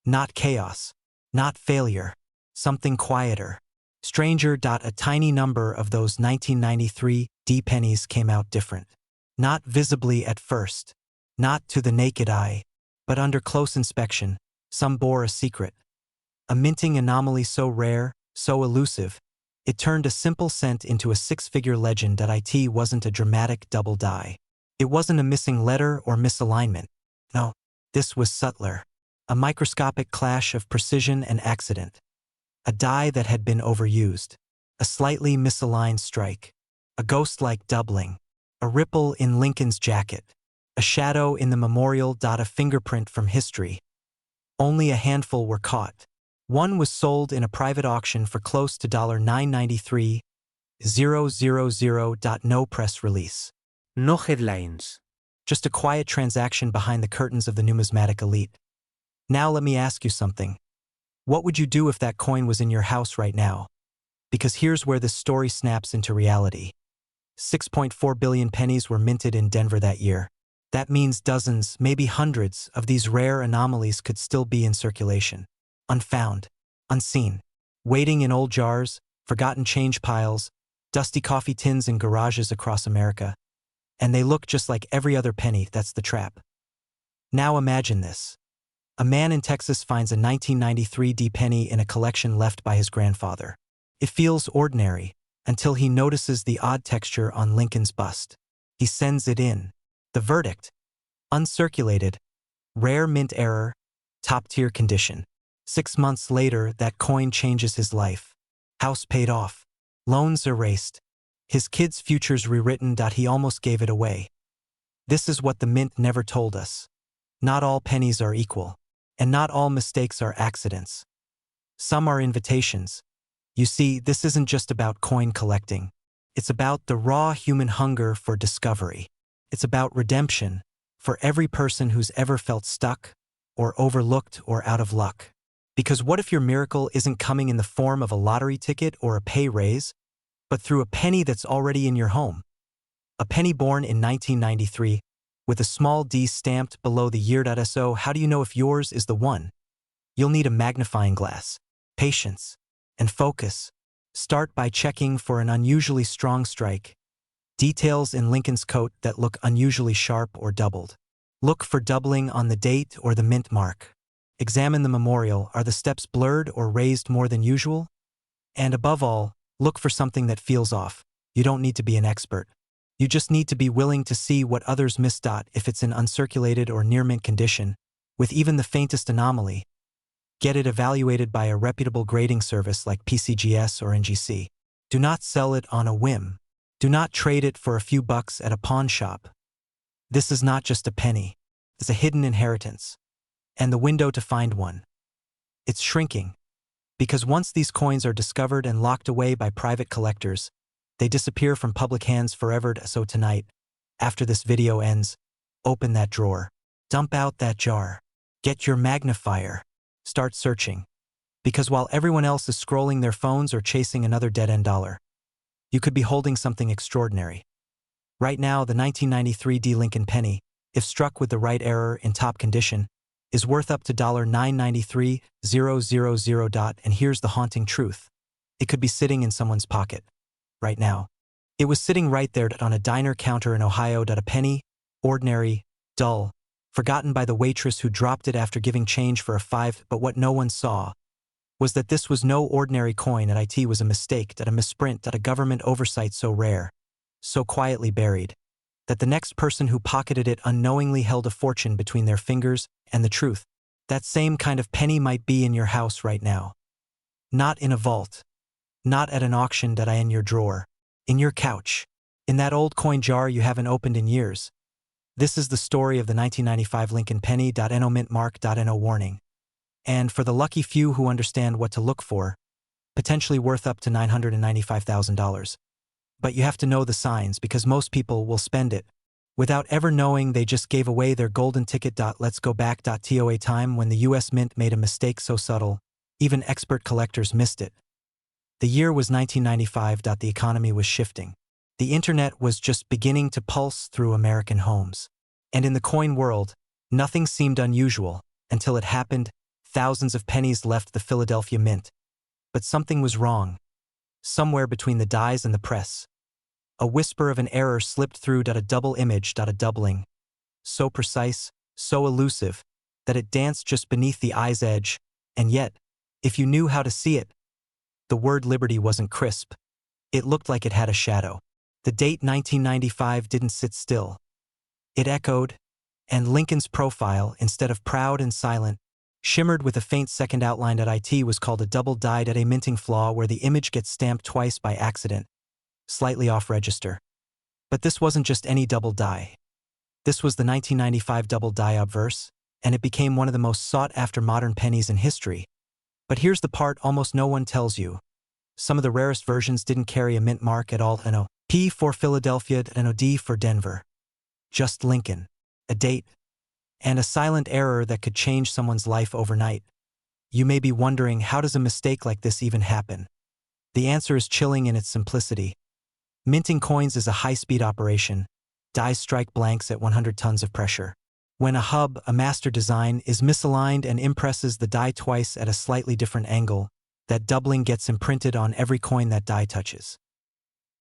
S1: Not chaos. Not failure. Something quieter. Stranger. A tiny number of those 1993 D pennies came out different. Not visibly at first. Not to the naked eye. But under close inspection, some bore a secret. A minting anomaly so rare, so elusive, it turned a simple cent into a six-figure legend. It wasn't a dramatic double die. It wasn't a missing letter or misalignment. No, this was subtler. A microscopic clash of precision and accident. A die that had been overused. A slightly misaligned strike. A ghost-like doubling. A ripple in Lincoln's jacket. A shadow in the memorial. A fingerprint from history. Only a handful were caught. One was sold in a private auction for close to $993,000. No press release.
S2: No headlines.
S1: Just a quiet transaction behind the curtains of the numismatic elite. Now let me ask you something. What would you do if that coin was in your house right now? Because here's where this story snaps into reality. 6.4 billion pennies were minted in Denver that year. That means dozens, maybe hundreds, of these rare anomalies could still be in circulation. Unfound, unseen, waiting in old jars, forgotten change piles, dusty coffee tins in garages across America. And they look just like every other penny. That's the trap. Now imagine this. A man in Texas finds a 1993 D penny in a collection left by his grandfather. It feels ordinary until he notices the odd texture on Lincoln's bust. He sends it in. The verdict: uncirculated, rare mint error, top-tier condition. 6 months later, that coin changes his life. House paid off. Loans erased. His kids' futures rewritten. He almost gave it away. This is what the mint never told us. Not all pennies are equal. And not all mistakes are accidents. Some are invitations. You see, this isn't just about coin collecting. It's about the raw human hunger for discovery. It's about redemption for every person who's ever felt stuck, or overlooked, or out of luck. Because what if your miracle isn't coming in the form of a lottery ticket or a pay raise, but through a penny that's already in your home? A penny born in 1993, with a small D stamped below the year. So how do you know if yours is the one? You'll need a magnifying glass, patience, and focus. Start by checking for an unusually strong strike, details in Lincoln's coat that look unusually sharp or doubled. Look for doubling on the date or the mint mark. Examine the memorial. Are the steps blurred or raised more than usual? And above all, look for something that feels off. You don't need to be an expert. You just need to be willing to see what others miss. If it's in uncirculated or near mint condition, with even the faintest anomaly, get it evaluated by a reputable grading service like PCGS or NGC. Do not sell it on a whim. Do not trade it for a few bucks at a pawn shop. This is not just a penny. It's a hidden inheritance. And the window to find one. It's shrinking. Because once these coins are discovered and locked away by private collectors, they disappear from public hands forever. So tonight, after this video ends, open that drawer. Dump out that jar. Get your magnifier. Start searching. Because while everyone else is scrolling their phones or chasing another dead-end dollar, you could be holding something extraordinary. Right now, the 1993 D Lincoln penny, if struck with the right error in top condition, is worth up to $993,000. And here's the haunting truth. It could be sitting in someone's pocket right now. It was sitting right there on a diner counter in Ohio. A penny, ordinary, dull, forgotten by the waitress who dropped it after giving change for a 5, but what no one saw was that this was no ordinary coin. It was a mistake, a misprint, a government oversight so rare, so quietly buried, that the next person who pocketed it unknowingly held a fortune between their fingers and the truth. That same kind of penny might be in your house right now. Not in a vault. Not at an auction. In your drawer. In your couch. In that old coin jar you haven't opened in years. This is the story of the 1995 Lincoln penny. No mint mark. No warning. And for the lucky few who understand what to look for, potentially worth up to $995,000. But you have to know the signs because most people will spend it without ever knowing they just gave away their golden ticket. Let's go back to a time when the US Mint made a mistake so subtle, even expert collectors missed it. The year was 1995. The economy was shifting. The internet was just beginning to pulse through American homes. And in the coin world, nothing seemed unusual until it happened. Thousands of pennies left the Philadelphia Mint. But something was wrong. Somewhere between the dies and the press, a whisper of an error slipped through. A double image. A doubling. So precise, so elusive, that it danced just beneath the eye's edge, and yet, if you knew how to see it, the word liberty wasn't crisp. It looked like it had a shadow. The date 1995 didn't sit still. It echoed, and Lincoln's profile, instead of proud and silent, shimmered with a faint second outline. It was called a double dyed. A minting flaw where the image gets stamped twice by accident, slightly off register. But this wasn't just any double die. This was the 1995 double die obverse, and it became one of the most sought-after modern pennies in history. But here's the part almost no one tells you. Some of the rarest versions didn't carry a mint mark at all. No P for Philadelphia, no D for Denver. Just Lincoln, a date, and a silent error that could change someone's life overnight. You may be wondering, how does a mistake like this even happen? The answer is chilling in its simplicity. Minting coins is a high-speed operation. Dies strike blanks at 100 tons of pressure. When a hub, a master design, is misaligned and impresses the die twice at a slightly different angle, that doubling gets imprinted on every coin that die touches.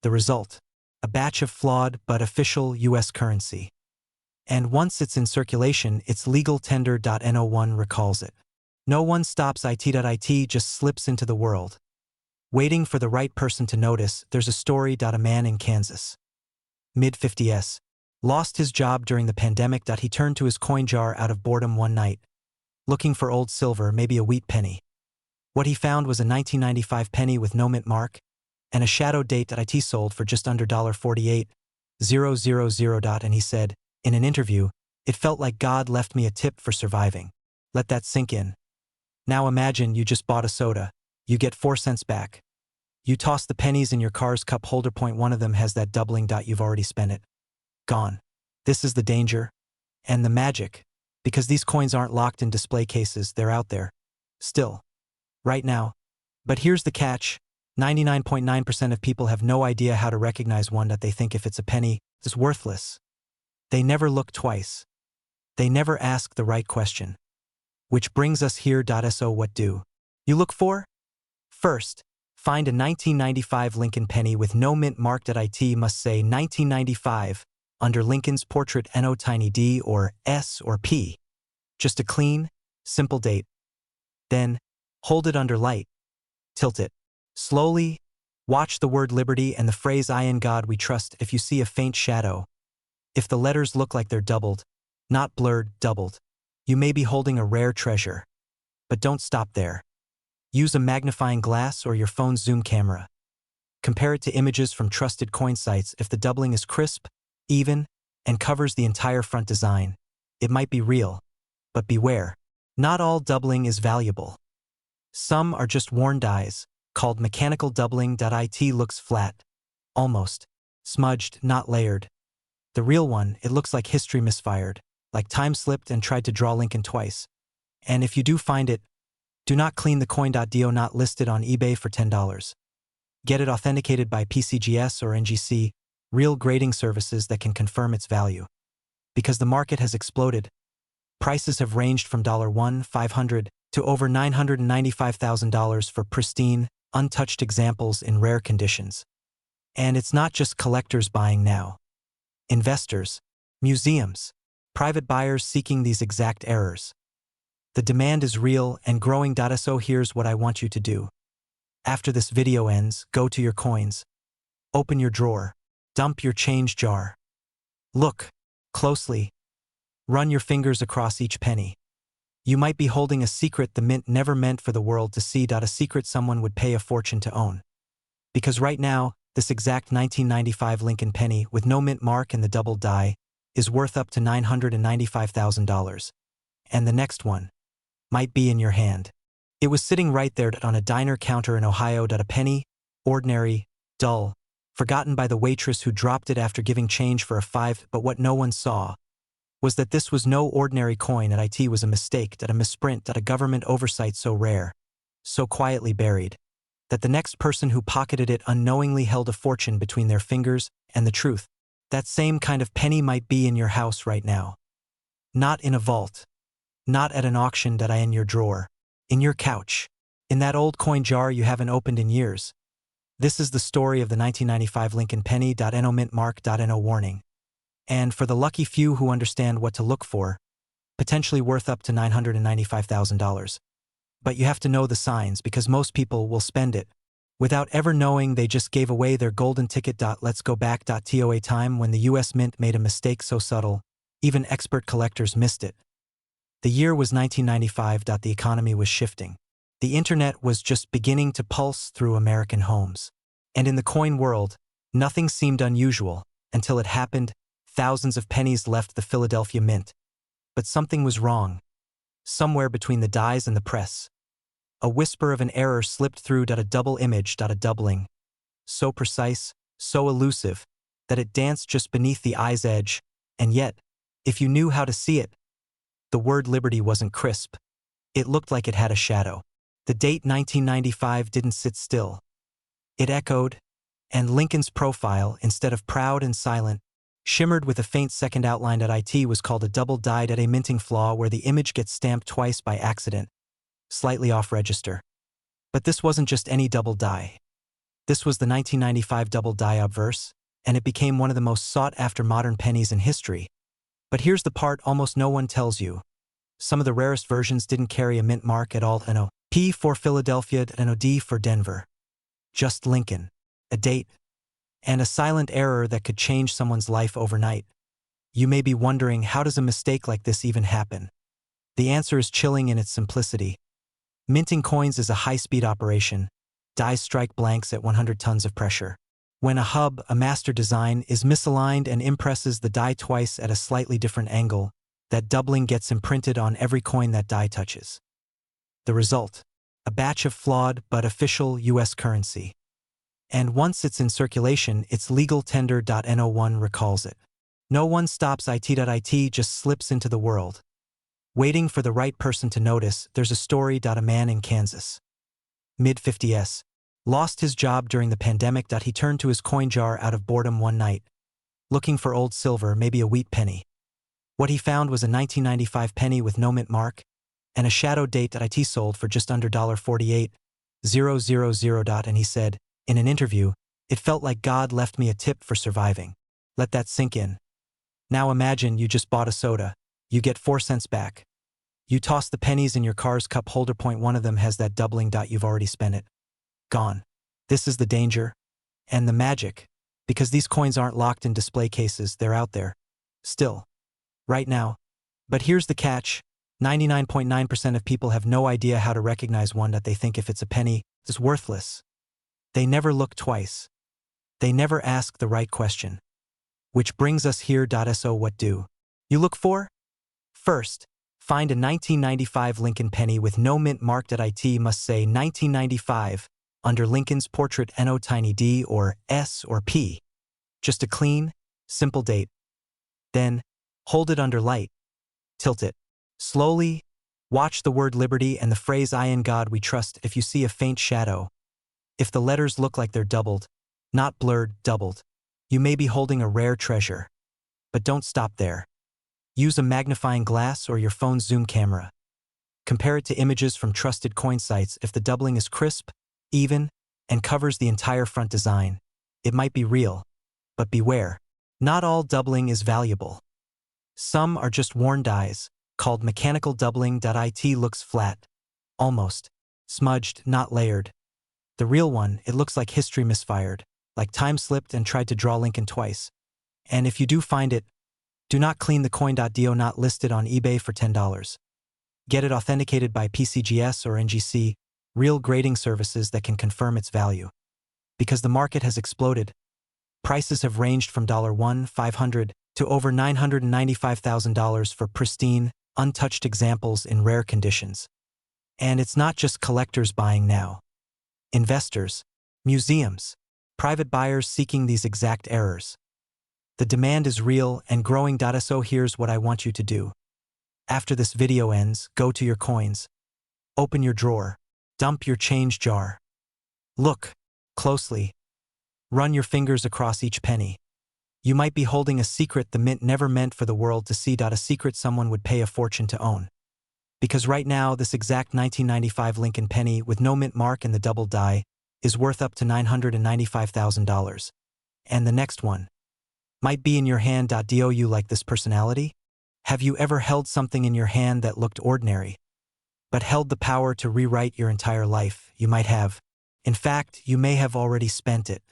S1: The result? A batch of flawed but official US currency. And once it's in circulation, its legal tender. No one recalls it. No one stops it. It just slips into the world. Waiting for the right person to notice. There's a story. A man in Kansas, mid-50s, lost his job during the pandemic. He turned to his coin jar out of boredom one night, looking for old silver, maybe a wheat penny. What he found was a 1995 penny with no mint mark, and a shadow date. It sold for just under $48,000. And he said, in an interview, "It felt like God left me a tip for surviving." Let that sink in. Now imagine you just bought a soda. You get 4 cents back. You toss the pennies in your car's cup holder. One of them has that doubling. You've already spent it. Gone. This is the danger. And the magic. Because these coins aren't locked in display cases, they're out there. Still. Right now. But here's the catch. 99.9% of people have no idea how to recognize one. They think if it's a penny, it's worthless. They never look twice. They never ask the right question. Which brings us here. So what do you look for? First, find a 1995 Lincoln penny with no mint mark. It must say 1995 under Lincoln's portrait. No tiny d or s or p. Just a clean, simple date. Then, hold it under light. Tilt it. Slowly, watch the word liberty and the phrase "I in God we trust." If you see a faint shadow, if the letters look like they're doubled, not blurred, doubled, you may be holding a rare treasure. But don't stop there. Use a magnifying glass or your phone's zoom camera. Compare it to images from trusted coin sites. If the doubling is crisp, even, and covers the entire front design, it might be real. But beware. Not all doubling is valuable. Some are just worn dies, called mechanical doubling. It looks flat, almost smudged, not layered. The real one, it looks like history misfired, like time slipped and tried to draw Lincoln twice. And if you do find it, do not clean the coin. Do not list it on eBay for $10. Get it authenticated by PCGS or NGC, real grading services that can confirm its value. Because the market has exploded. Prices have ranged from $1,500 to over $995,000 for pristine, untouched examples in rare conditions. And it's not just collectors buying now. Investors, museums, private buyers seeking these exact errors. The demand is real and growing. So here's what I want you to do. After this video ends, go to your coins, open your drawer, dump your change jar. Look closely. Run your fingers across each penny. You might be holding a secret the mint never meant for the world to see. A secret someone would pay a fortune to own. Because right now, this exact 1995 Lincoln penny with no mint mark and the double die is worth up to $995,000. And the next one might be in your hand. It was sitting right there on a diner counter in Ohio. A penny, ordinary, dull, forgotten by the waitress who dropped it after giving change for a $5. But what no one saw was that this was no ordinary coin. It was a mistake, a misprint, a government oversight so rare, so quietly buried, that the next person who pocketed it unknowingly held a fortune between their fingers and the truth. That same kind of penny might be in your house right now. Not in a vault. Not at an auction. In your drawer. In your couch. In that old coin jar you haven't opened in years. This is the story of the 1995 Lincoln penny. No mint mark. No warning. And for the lucky few who understand what to look for, potentially worth up to $995,000. But you have to know the signs because most people will spend it without ever knowing they just gave away their golden ticket. Let's go back to a time when the US Mint made a mistake so subtle, even expert collectors missed it. The year was 1995. The economy was shifting. The internet was just beginning to pulse through American homes. And in the coin world, nothing seemed unusual until it happened. Thousands of pennies left the Philadelphia Mint. But something was wrong. Somewhere between the dies and the press. A whisper of an error slipped through. A double image. A doubling. So precise, so elusive, that it danced just beneath the eye's edge, and yet, if you knew how to see it, the word liberty wasn't crisp. It looked like it had a shadow. The date 1995 didn't sit still. It echoed, and Lincoln's profile, instead of proud and silent, shimmered with a faint second outline. It was called a double dyed. A minting flaw where the image gets stamped twice by accident, slightly off register. But this wasn't just any double die. This was the 1995 double die obverse, and it became one of the most sought-after modern pennies in history. But here's the part almost no one tells you. Some of the rarest versions didn't carry a mint mark at all. No P for Philadelphia, no D for Denver. Just Lincoln, a date, and a silent error that could change someone's life overnight. You may be wondering, how does a mistake like this even happen? The answer is chilling in its simplicity. Minting coins is a high-speed operation. Dies strike blanks at 100 tons of pressure. When a hub, a master design, is misaligned and impresses the die twice at a slightly different angle, that doubling gets imprinted on every coin that die touches. The result? A batch of flawed but official US currency. And once it's in circulation, its legal tender. No one recalls it. No one stops it. It just slips into the world. Waiting for the right person to notice. There's a story. A man in Kansas, mid-50s, lost his job during the pandemic. He turned to his coin jar out of boredom one night, looking for old silver, maybe a wheat penny. What he found was a 1995 penny with no mint mark, and a shadow date. It sold for just under $48,000. And he said, in an interview, "It felt like God left me a tip for surviving." Let that sink in. Now imagine you just bought a soda. You get 4 cents back. You toss the pennies in your car's cup holder. One of them has that doubling. You've already spent it. Gone. This is the danger. And the magic. Because these coins aren't locked in display cases, they're out there. Still. Right now. But here's the catch. 99.9% of people have no idea how to recognize one. They think if it's a penny, it's worthless. They never look twice. They never ask the right question. Which brings us here. So what do you look for? First, find a 1995 Lincoln penny with no mint marked. It must say 1995 under Lincoln's portrait. No tiny d or s or p. Just a clean, simple date. Then, hold it under light. Tilt it. Slowly, watch the word liberty and the phrase "I in God we trust." If you see a faint shadow, if the letters look like they're doubled, not blurred, doubled, you may be holding a rare treasure. But don't stop there. Use a magnifying glass or your phone's zoom camera. Compare it to images from trusted coin sites. If the doubling is crisp, even, and covers the entire front design, it might be real. But beware. Not all doubling is valuable. Some are just worn dies, called mechanical doubling. It looks flat. Almost. Smudged, not layered. The real one, it looks like history misfired, like time slipped and tried to draw Lincoln twice. And if you do find it, do not clean the coin. Do not list it on eBay for $10. Get it authenticated by PCGS or NGC, real grading services that can confirm its value. Because the market has exploded. Prices have ranged from $1,500 to over $995,000 for pristine, untouched examples in rare conditions. And it's not just collectors buying now. Investors, museums, private buyers seeking these exact errors. The demand is real and growing. So here's what I want you to do. After this video ends, go to your coins. Open your drawer. Dump your change jar. Look closely. Run your fingers across each penny. You might be holding a secret the mint never meant for the world to see. A secret someone would pay a fortune to own. Because right now, this exact 1995 Lincoln penny with no mint mark and the double die is worth up to $995,000. And the next one might be in your hand. Do you like this personality? Have you ever held something in your hand that looked ordinary, but held the power to rewrite your entire life? You might have. In fact, you may have already spent it,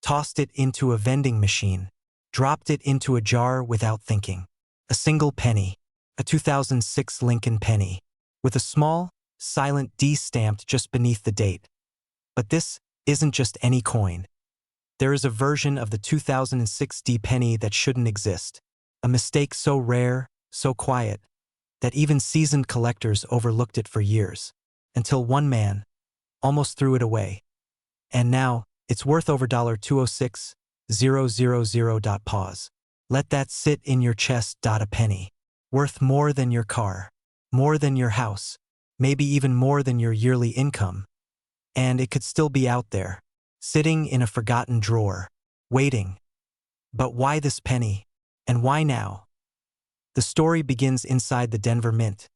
S1: tossed it into a vending machine, dropped it into a jar without thinking. A single penny, a 2006 Lincoln penny, with a small, silent D stamped just beneath the date. But this isn't just any coin. There is a version of the 2006 D penny that shouldn't exist. A mistake so rare, so quiet, that even seasoned collectors overlooked it for years, until one man almost threw it away. And now, it's worth over $206,000. Pause. Let that sit in your chest. A penny. Worth more than your car, more than your house, maybe even more than your yearly income. And it could still be out there, sitting in a forgotten drawer, waiting. But why this penny? And why now? The story begins inside the Denver Mint,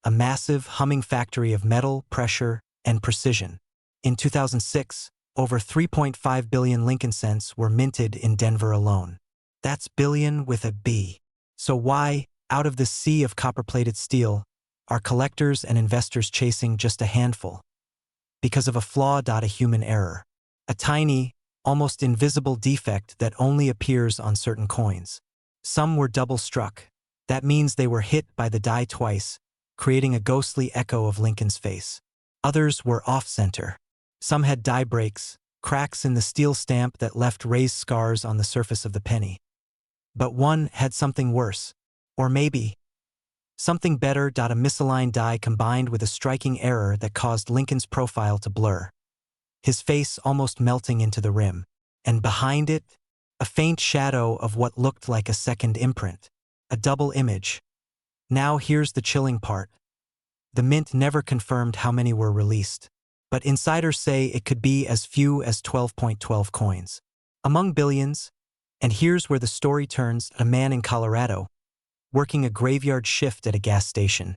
S1: a massive, humming factory of metal, pressure, and precision. In 2006, over 3.5 billion Lincoln cents were minted in Denver alone. That's billion with a B. So why, out of this sea of copper-plated steel, are collectors and investors chasing just a handful? Because of a flaw. A human error. A tiny, almost invisible defect that only appears on certain coins. Some were double-struck. That means they were hit by the die twice, creating a ghostly echo of Lincoln's face. Others were off-center. Some had die breaks, cracks in the steel stamp that left raised scars on the surface of the penny. But one had something worse. Or maybe something better. A misaligned die combined with a striking error that caused Lincoln's profile to blur, his face almost melting into the rim. And behind it, a faint shadow of what looked like a second imprint. A double image. Now here's the chilling part. The mint never confirmed how many were released, but insiders say it could be as few as 12.12 coins. Among billions. And here's where the story turns. A man in Colorado, working a graveyard shift at a gas station,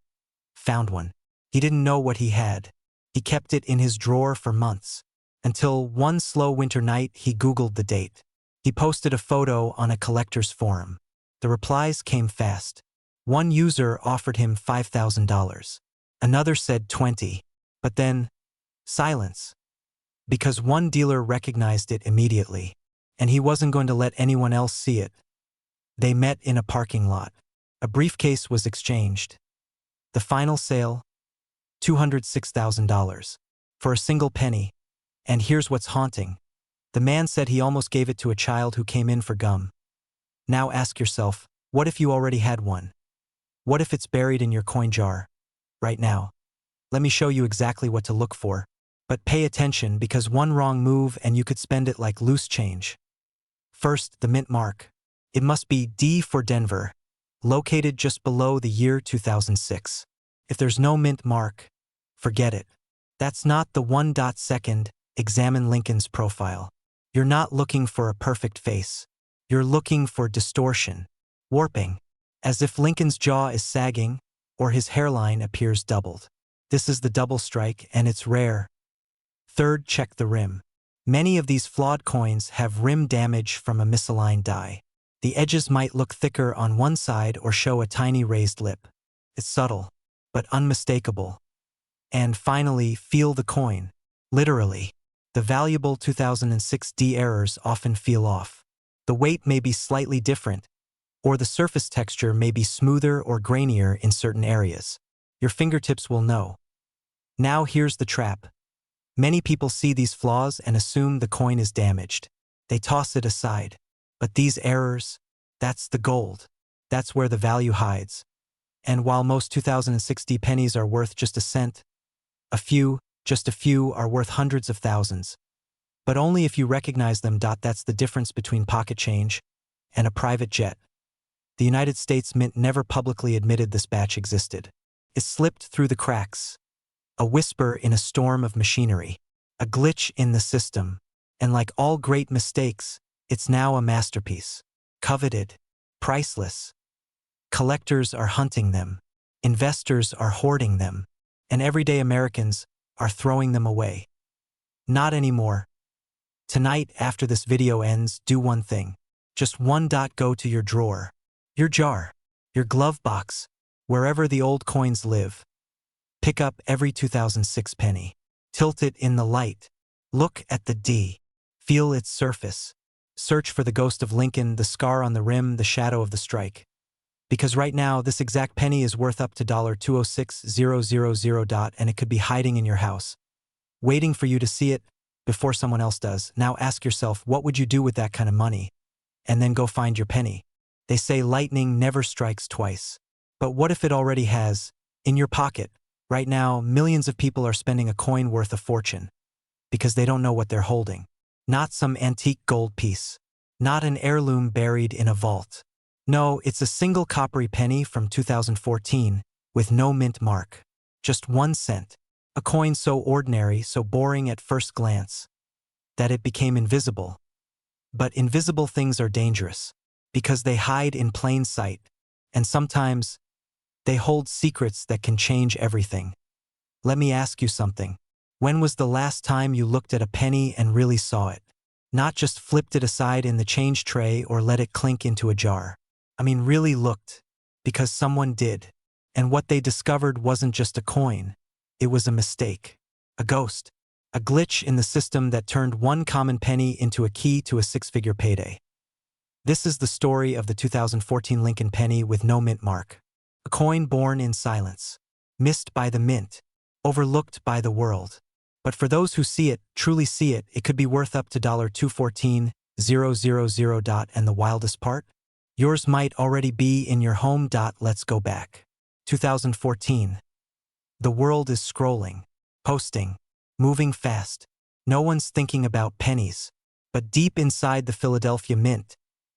S1: found one. He didn't know what he had. He kept it in his drawer for months, until one slow winter night he Googled the date. He posted a photo on a collector's forum. The replies came fast. One user offered him $5,000. Another said 20. But then, silence. Because one dealer recognized it immediately, and he wasn't going to let anyone else see it. They met in a parking lot. A briefcase was exchanged. The final sale? $206,000. For a single penny. And here's what's haunting. The man said he almost gave it to a child who came in for gum. Now ask yourself, what if you already had one? What if it's buried in your coin jar? Right now. Let me show you exactly what to look for. But pay attention, because one wrong move and you could spend it like loose change. First, the mint mark. It must be D for Denver, located just below the year 2006. If there's no mint mark, forget it. That's not the 1.2. Examine Lincoln's profile. You're not looking for a perfect face. You're looking for distortion, warping, as if Lincoln's jaw is sagging or his hairline appears doubled. This is the double strike, and it's rare. Third, check the rim. Many of these flawed coins have rim damage from a misaligned die. The edges might look thicker on one side or show a tiny raised lip. It's subtle, but unmistakable. And finally, feel the coin. Literally. The valuable 2006 D errors often feel off. The weight may be slightly different, or the surface texture may be smoother or grainier in certain areas. Your fingertips will know. Now here's the trap. Many people see these flaws and assume the coin is damaged. They toss it aside. But these errors, that's the gold. That's where the value hides. And while most 2006 D pennies are worth just a cent, just a few, are worth hundreds of thousands. But only if you recognize them. That's the difference between pocket change and a private jet. The United States Mint never publicly admitted this batch existed. It slipped through the cracks. A whisper in a storm of machinery. A glitch in the system. And like all great mistakes, it's now a masterpiece. Coveted. Priceless. Collectors are hunting them. Investors are hoarding them. And everyday Americans are throwing them away. Not anymore. Tonight, after this video ends, do one thing. Just one. Go to your drawer, your jar, your glove box, wherever the old coins live. Pick up every 2006 penny. Tilt it in the light. Look at the D. Feel its surface. Search for the ghost of Lincoln, the scar on the rim, the shadow of the strike. Because right now, this exact penny is worth up to $206,000, and it could be hiding in your house, waiting for you to see it before someone else does. Now ask yourself, what would you do with that kind of money? And then go find your penny. They say lightning never strikes twice. But what if it already has? In your pocket. Right now, millions of people are spending a coin worth a fortune because they don't know what they're holding. Not some antique gold piece. Not an heirloom buried in a vault. No, it's a single coppery penny from 2014 with no mint mark. Just 1 cent. A coin so ordinary, so boring at first glance, that it became invisible. But invisible things are dangerous because they hide in plain sight, and sometimes they hold secrets that can change everything. Let me ask you something. When was the last time you looked at a penny and really saw it? Not just flipped it aside in the change tray or let it clink into a jar. I mean, really looked, because someone did. And what they discovered wasn't just a coin. It was a mistake, a ghost, a glitch in the system that turned one common penny into a key to a 6-figure payday. This is the story of the 2014 Lincoln penny with no mint mark. A coin born in silence, missed by the mint, overlooked by the world. But for those who see it, truly see it, it could be worth up to $214,000. And the wildest part? Yours might already be in your home. Let's go back. 2014. The world is scrolling, posting, moving fast. No one's thinking about pennies. But deep inside the Philadelphia Mint,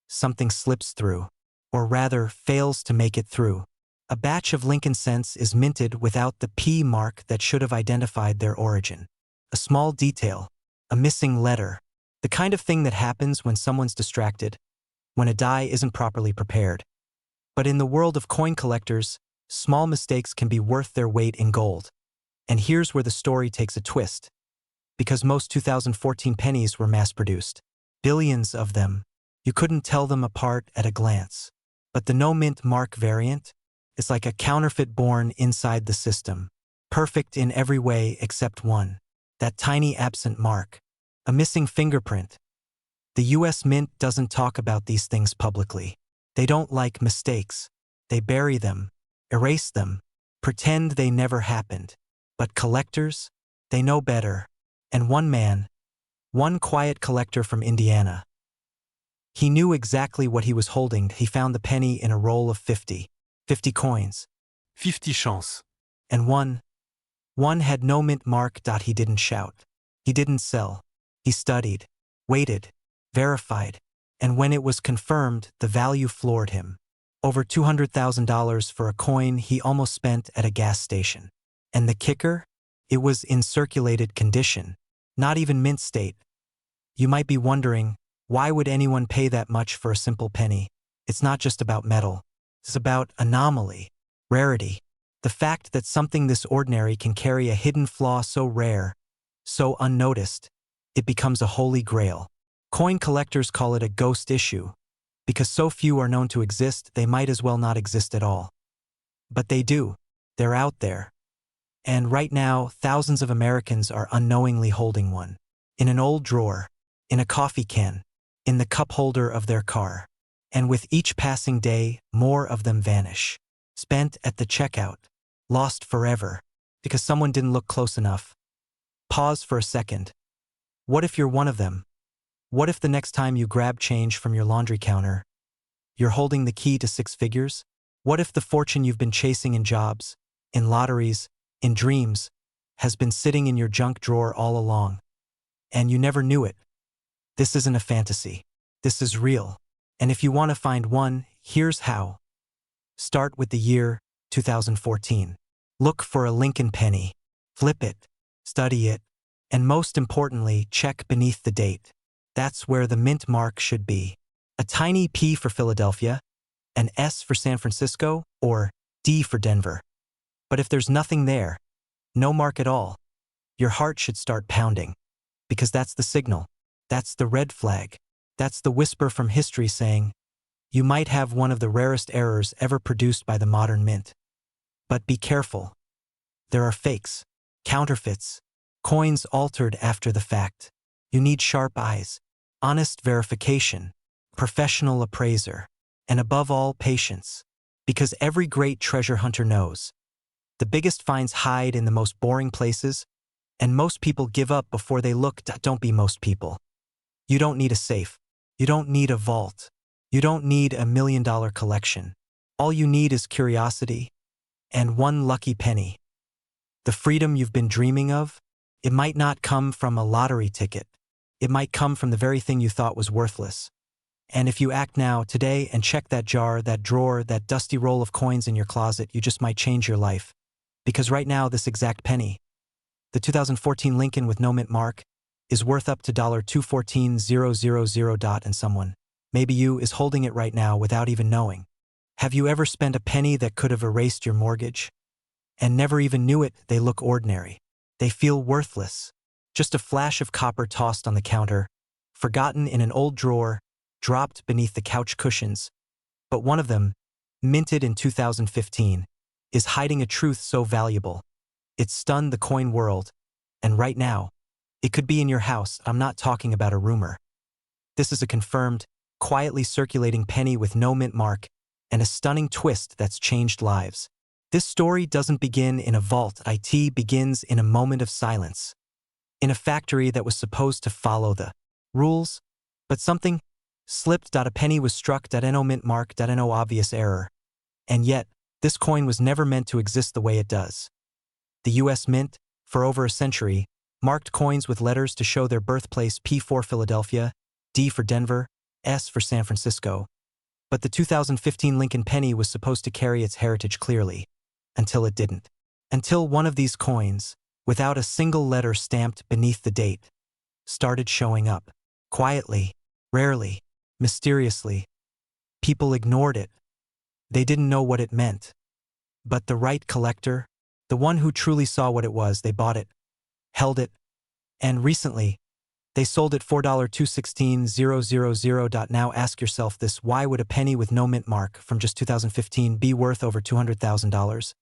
S1: something slips through, or rather fails to make it through. A batch of Lincoln cents is minted without the P mark that should have identified their origin. A small detail, a missing letter, the kind of thing that happens when someone's distracted, when a die isn't properly prepared. But in the world of coin collectors, small mistakes can be worth their weight in gold. And here's where the story takes a twist. Because most 2014 pennies were mass-produced. Billions of them. You couldn't tell them apart at a glance. But the no-mint mark variant is like a counterfeit born inside the system. Perfect in every way except one. That tiny absent mark. A missing fingerprint. The US Mint doesn't talk about these things publicly. They don't like mistakes. They bury them, erase them, pretend they never happened. But collectors, they know better. And one man, one quiet collector from Indiana, he knew exactly what he was holding. He found the penny in a roll of 50 coins.
S2: 50 cents.
S1: And one had no mint mark. He didn't shout. He didn't sell. He studied, waited, verified. And when it was confirmed, the value floored him. Over $200,000 for a coin he almost spent at a gas station. And the kicker? It was in circulated condition, not even mint state. You might be wondering, why would anyone pay that much for a simple penny? It's not just about metal. It's about anomaly, rarity. The fact that something this ordinary can carry a hidden flaw so rare, so unnoticed. it becomes a holy grail. Coin collectors call it a ghost issue, because so few are known to exist, they might as well not exist at all. But they do. They're out there. And right now, thousands of Americans are unknowingly holding one. In an old drawer, in a coffee can, in the cup holder of their car. And with each passing day, more of them vanish. Spent at the checkout. Lost forever. Because someone didn't look close enough. Pause for a second. What if you're one of them? What if the next time you grab change from your laundry counter, you're holding the key to 6 figures? What if the fortune you've been chasing in jobs, in lotteries, in dreams, has been sitting in your junk drawer all along? And you never knew it. This isn't a fantasy. This is real. And if you want to find one, here's how. Start with the year 2014. Look for a Lincoln penny. Flip it. Study it. And most importantly, check beneath the date. That's where the mint mark should be. A tiny P for Philadelphia, an S for San Francisco, or D for Denver. But if there's nothing there, no mark at all, your heart should start pounding. Because that's the signal. That's the red flag. That's the whisper from history saying, you might have one of the rarest errors ever produced by the modern mint. But be careful. There are fakes, counterfeits, coins altered after the fact. You need sharp eyes, honest verification, professional appraiser, and above all, patience. Because every great treasure hunter knows, the biggest finds hide in the most boring places, and most people give up before they look. Don't be most people. You don't need a safe. You don't need a vault. You don't need $1 million collection. All you need is curiosity and one lucky penny. The freedom you've been dreaming of, it might not come from a lottery ticket. It might come from the very thing you thought was worthless. And if you act now, today, and check that jar, that drawer, that dusty roll of coins in your closet, you just might change your life. Because right now, this exact penny, the 2014 Lincoln with no mint mark, is worth up to $214,000. And someone, maybe you, is holding it right now without even knowing. Have you ever spent a penny that could have erased your mortgage? And never even knew it? They look ordinary. They feel worthless. Just a flash of copper tossed on the counter, forgotten in an old drawer, dropped beneath the couch cushions. But one of them, minted in 2015, is hiding a truth so valuable. It stunned the coin world, and right now, it could be in your house. I'm not talking about a rumor. This is a confirmed, quietly circulating penny with no mint mark, and a stunning twist that's changed lives. This story doesn't begin in a vault. It begins in a moment of silence. In a factory that was supposed to follow the rules, but something slipped. A penny was struck. No mint mark. No obvious error. And yet, this coin was never meant to exist the way it does. The U.S. Mint, for over a century, marked coins with letters to show their birthplace: P for Philadelphia, D for Denver, S for San Francisco. But the 2015 Lincoln penny was supposed to carry its heritage clearly, until it didn't. Until one of these coins, without a single letter stamped beneath the date, started showing up. Quietly, rarely, mysteriously. People ignored it. They didn't know what it meant. But the right collector, the one who truly saw what it was, they bought it, held it, and recently, they sold it for $216,000. Now ask yourself this: why would a penny with no mint mark from just 2015 be worth over $200,000?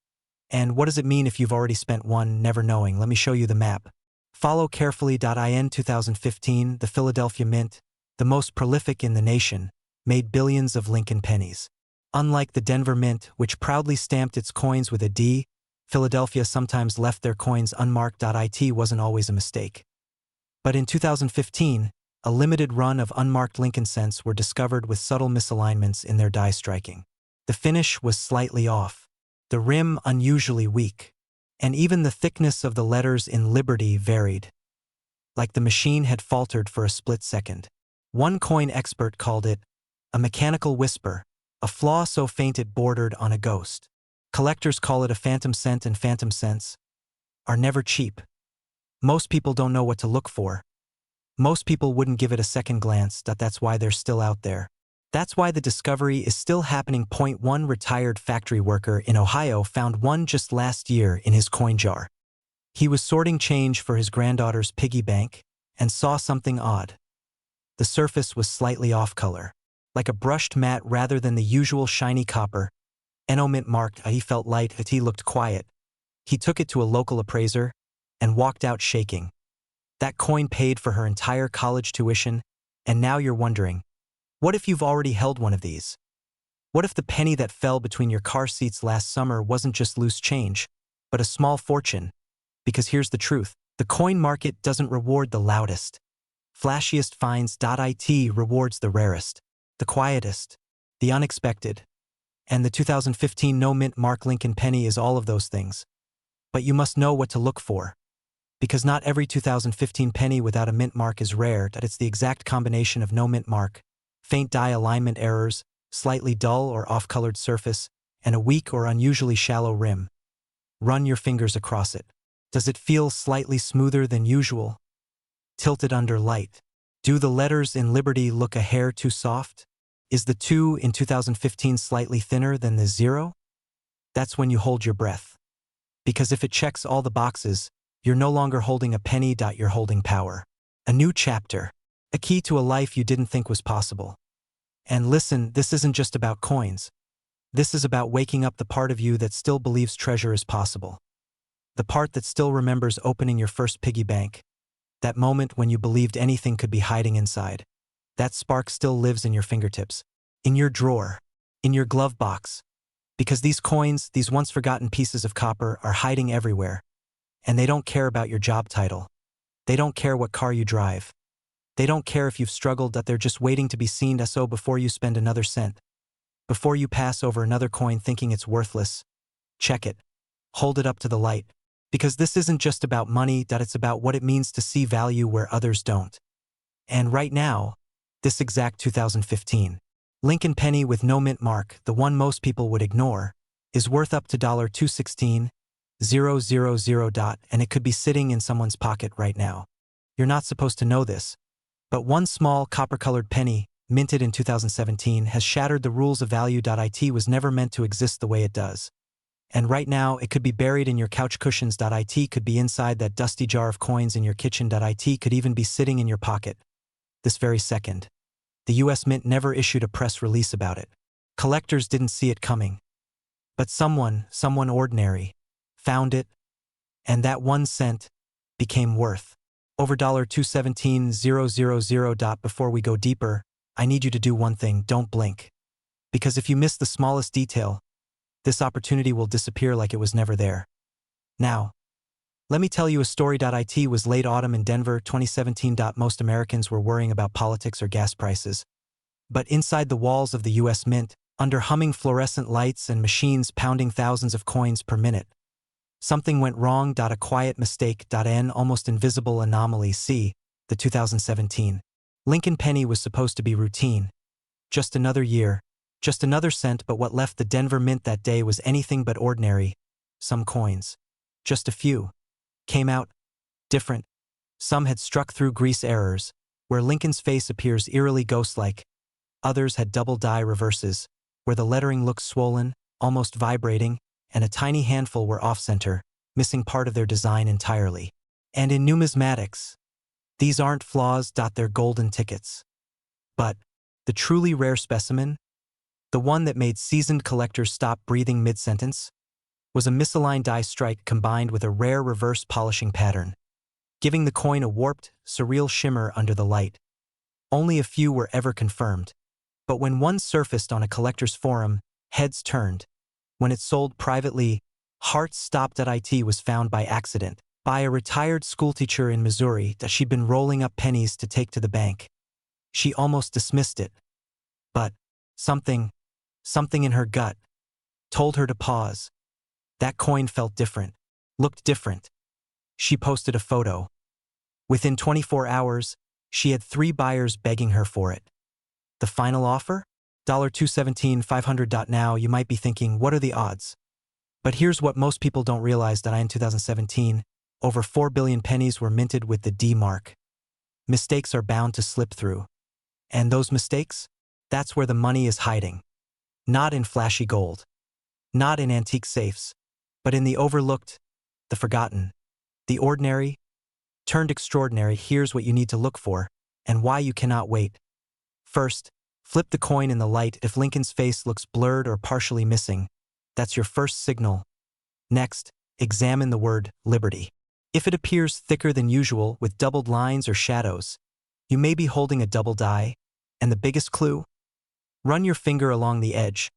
S1: And what does it mean if you've already spent one, never knowing? Let me show you the map. Follow carefully. In 2015, the Philadelphia Mint, the most prolific in the nation, made billions of Lincoln pennies. Unlike the Denver Mint, which proudly stamped its coins with a D, Philadelphia sometimes left their coins unmarked. It wasn't always a mistake. But in 2015, a limited run of unmarked Lincoln cents were discovered with subtle misalignments in their die striking. The finish was slightly off, the rim unusually weak, and even the thickness of the letters in Liberty varied. Like the machine had faltered for a split second. One coin expert called it a mechanical whisper, a flaw so faint it bordered on a ghost. Collectors call it a phantom cent, and phantom cents are never cheap. Most people don't know what to look for. Most people wouldn't give it a second glance. That's why they're still out there. That's why the discovery is still happening. One retired factory worker in Ohio found one just last year in his coin jar. He was sorting change for his granddaughter's piggy bank, and saw something odd. The surface was slightly off-color, like a brushed matte rather than the usual shiny copper. No mint marked. He felt light, but he looked quiet. He took it to a local appraiser and walked out shaking. That coin paid for her entire college tuition, and now you're wondering, what if you've already held one of these? What if the penny that fell between your car seats last summer wasn't just loose change, but a small fortune? Because here's the truth. The coin market doesn't reward the loudest, flashiest finds. It rewards the rarest, the quietest, the unexpected. And the 2015 no-mint mark Lincoln penny is all of those things. But you must know what to look for. Because not every 2015 penny without a mint mark is rare. It's the exact combination of no mint mark, faint die alignment errors, slightly dull or off-colored surface, and a weak or unusually shallow rim. Run your fingers across it. Does it feel slightly smoother than usual? Tilted under light. Do the letters in Liberty look a hair too soft? Is the 2 in 2015 slightly thinner than the 0? That's when you hold your breath. Because if it checks all the boxes, you're no longer holding a penny. You're holding power. A new chapter. A key to a life you didn't think was possible. And listen, this isn't just about coins. This is about waking up the part of you that still believes treasure is possible. The part that still remembers opening your first piggy bank. That moment when you believed anything could be hiding inside. That spark still lives in your fingertips, in your drawer, in your glove box. Because these coins, these once forgotten pieces of copper, are hiding everywhere. And they don't care about your job title. They don't care what car you drive. They don't care if you've struggled. They're just waiting to be seen. So before you spend another cent, before you pass over another coin thinking it's worthless, check it. Hold it up to the light. Because this isn't just about money. It's about what it means to see value where others don't. And right now, this exact 2015 Lincoln penny with no mint mark, the one most people would ignore, is worth up to $216,000, and it could be sitting in someone's pocket right now. You're not supposed to know this, but one small copper-colored penny, minted in 2017, has shattered the rules of value. It was never meant to exist the way it does. And right now, it could be buried in your couch cushions. It could be inside that dusty jar of coins in your kitchen. It could even be sitting in your pocket. This very second. The US Mint never issued a press release about it. Collectors didn't see it coming. But someone ordinary, found it, and that 1 cent became worth over $217,000. Before we go deeper, I need you to do one thing. Don't blink. Because if you miss the smallest detail, this opportunity will disappear like it was never there. Now, let me tell you a story. It was late autumn in Denver, 2017. Most Americans were worrying about politics or gas prices. But inside the walls of the US Mint, under humming fluorescent lights and machines pounding thousands of coins per minute, something went wrong. A quiet mistake. An almost invisible anomaly. See, the 2017 Lincoln penny was supposed to be routine. Just another year, just another cent. But what left the Denver Mint that day was anything but ordinary. Some coins, just a few, came out different. Some had struck through grease errors, where Lincoln's face appears eerily ghost-like. Others had double die reverses, where the lettering looks swollen, almost vibrating, and a tiny handful were off-center, missing part of their design entirely. And in numismatics, these aren't flaws. They're golden tickets. But the truly rare specimen, the one that made seasoned collectors stop breathing mid-sentence, was a misaligned die strike combined with a rare reverse polishing pattern, giving the coin a warped, surreal shimmer under the light. Only a few were ever confirmed. But when one surfaced on a collector's forum, heads turned. When it sold privately, hearts stopped. It was found by accident, by a retired schoolteacher in Missouri that she'd been rolling up pennies to take to the bank. She almost dismissed it. But something in her gut, told her to pause. That coin felt different, looked different. She posted a photo. Within 24 hours, she had 3 buyers begging her for it. The final offer? $217,500. Now you might be thinking, what are the odds? But here's what most people don't realize. In 2017, over 4 billion pennies were minted with the D mark. Mistakes are bound to slip through. And those mistakes? That's where the money is hiding. Not in flashy gold. Not in antique safes. But in the overlooked, the forgotten, the ordinary. turned extraordinary, here's what you need to look for, and why you cannot wait. First, flip the coin in the light. If Lincoln's face looks blurred or partially missing, that's your first signal. Next, examine the word liberty. If it appears thicker than usual with doubled lines or shadows, you may be holding a double die. And the biggest clue? Run your finger along the edge.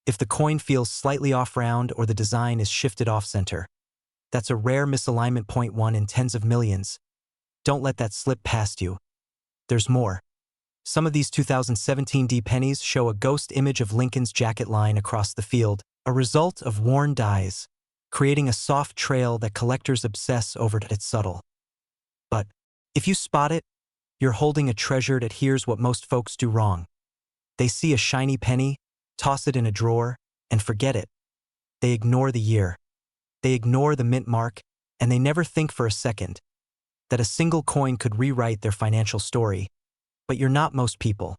S1: If the coin feels slightly off-round or the design is shifted off-center, that's a rare misalignment. 1 in tens of millions. Don't let that slip past you. There's more. Some of these 2017 D pennies show a ghost image of Lincoln's jacket line across the field, a result of worn dies, creating a soft trail that collectors obsess over. It's subtle. But if you spot it, you're holding a treasure. That here's what most folks do wrong. They see a shiny penny, toss it in a drawer, and forget it. They ignore the year. They ignore the mint mark, and they never think for a second that a single coin could rewrite their financial story. But you're not most people.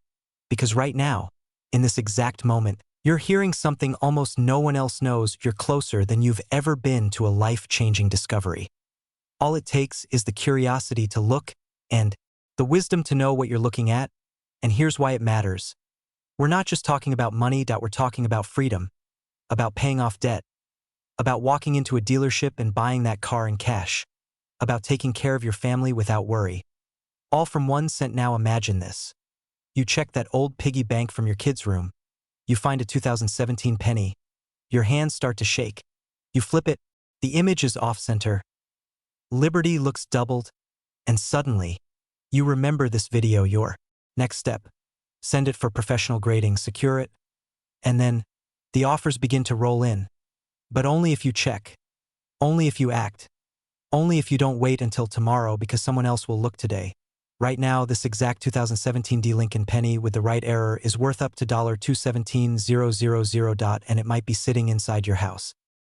S1: Because right now, in this exact moment, you're hearing something almost no one else knows. You're closer than you've ever been to a life-changing discovery. All it takes is the curiosity to look and the wisdom to know what you're looking at, and here's why it matters. We're not just talking about money. We're talking about freedom, about paying off debt, about walking into a dealership and buying that car in cash, about taking care of your family without worry. All from 1 cent. Now imagine this. You check that old piggy bank from your kid's room. You find a 2017 penny. Your hands start to shake. You flip it. The image is off-center. Liberty looks doubled. And suddenly, you remember this video. Your next step. Send it for professional grading, secure it. And then, the offers begin to roll in. But only if you check. Only if you act. Only if you don't wait until tomorrow because someone else will look today. Right now, this exact 2017 D Lincoln penny with the right error is worth up to $217,000, and it might be sitting inside your house.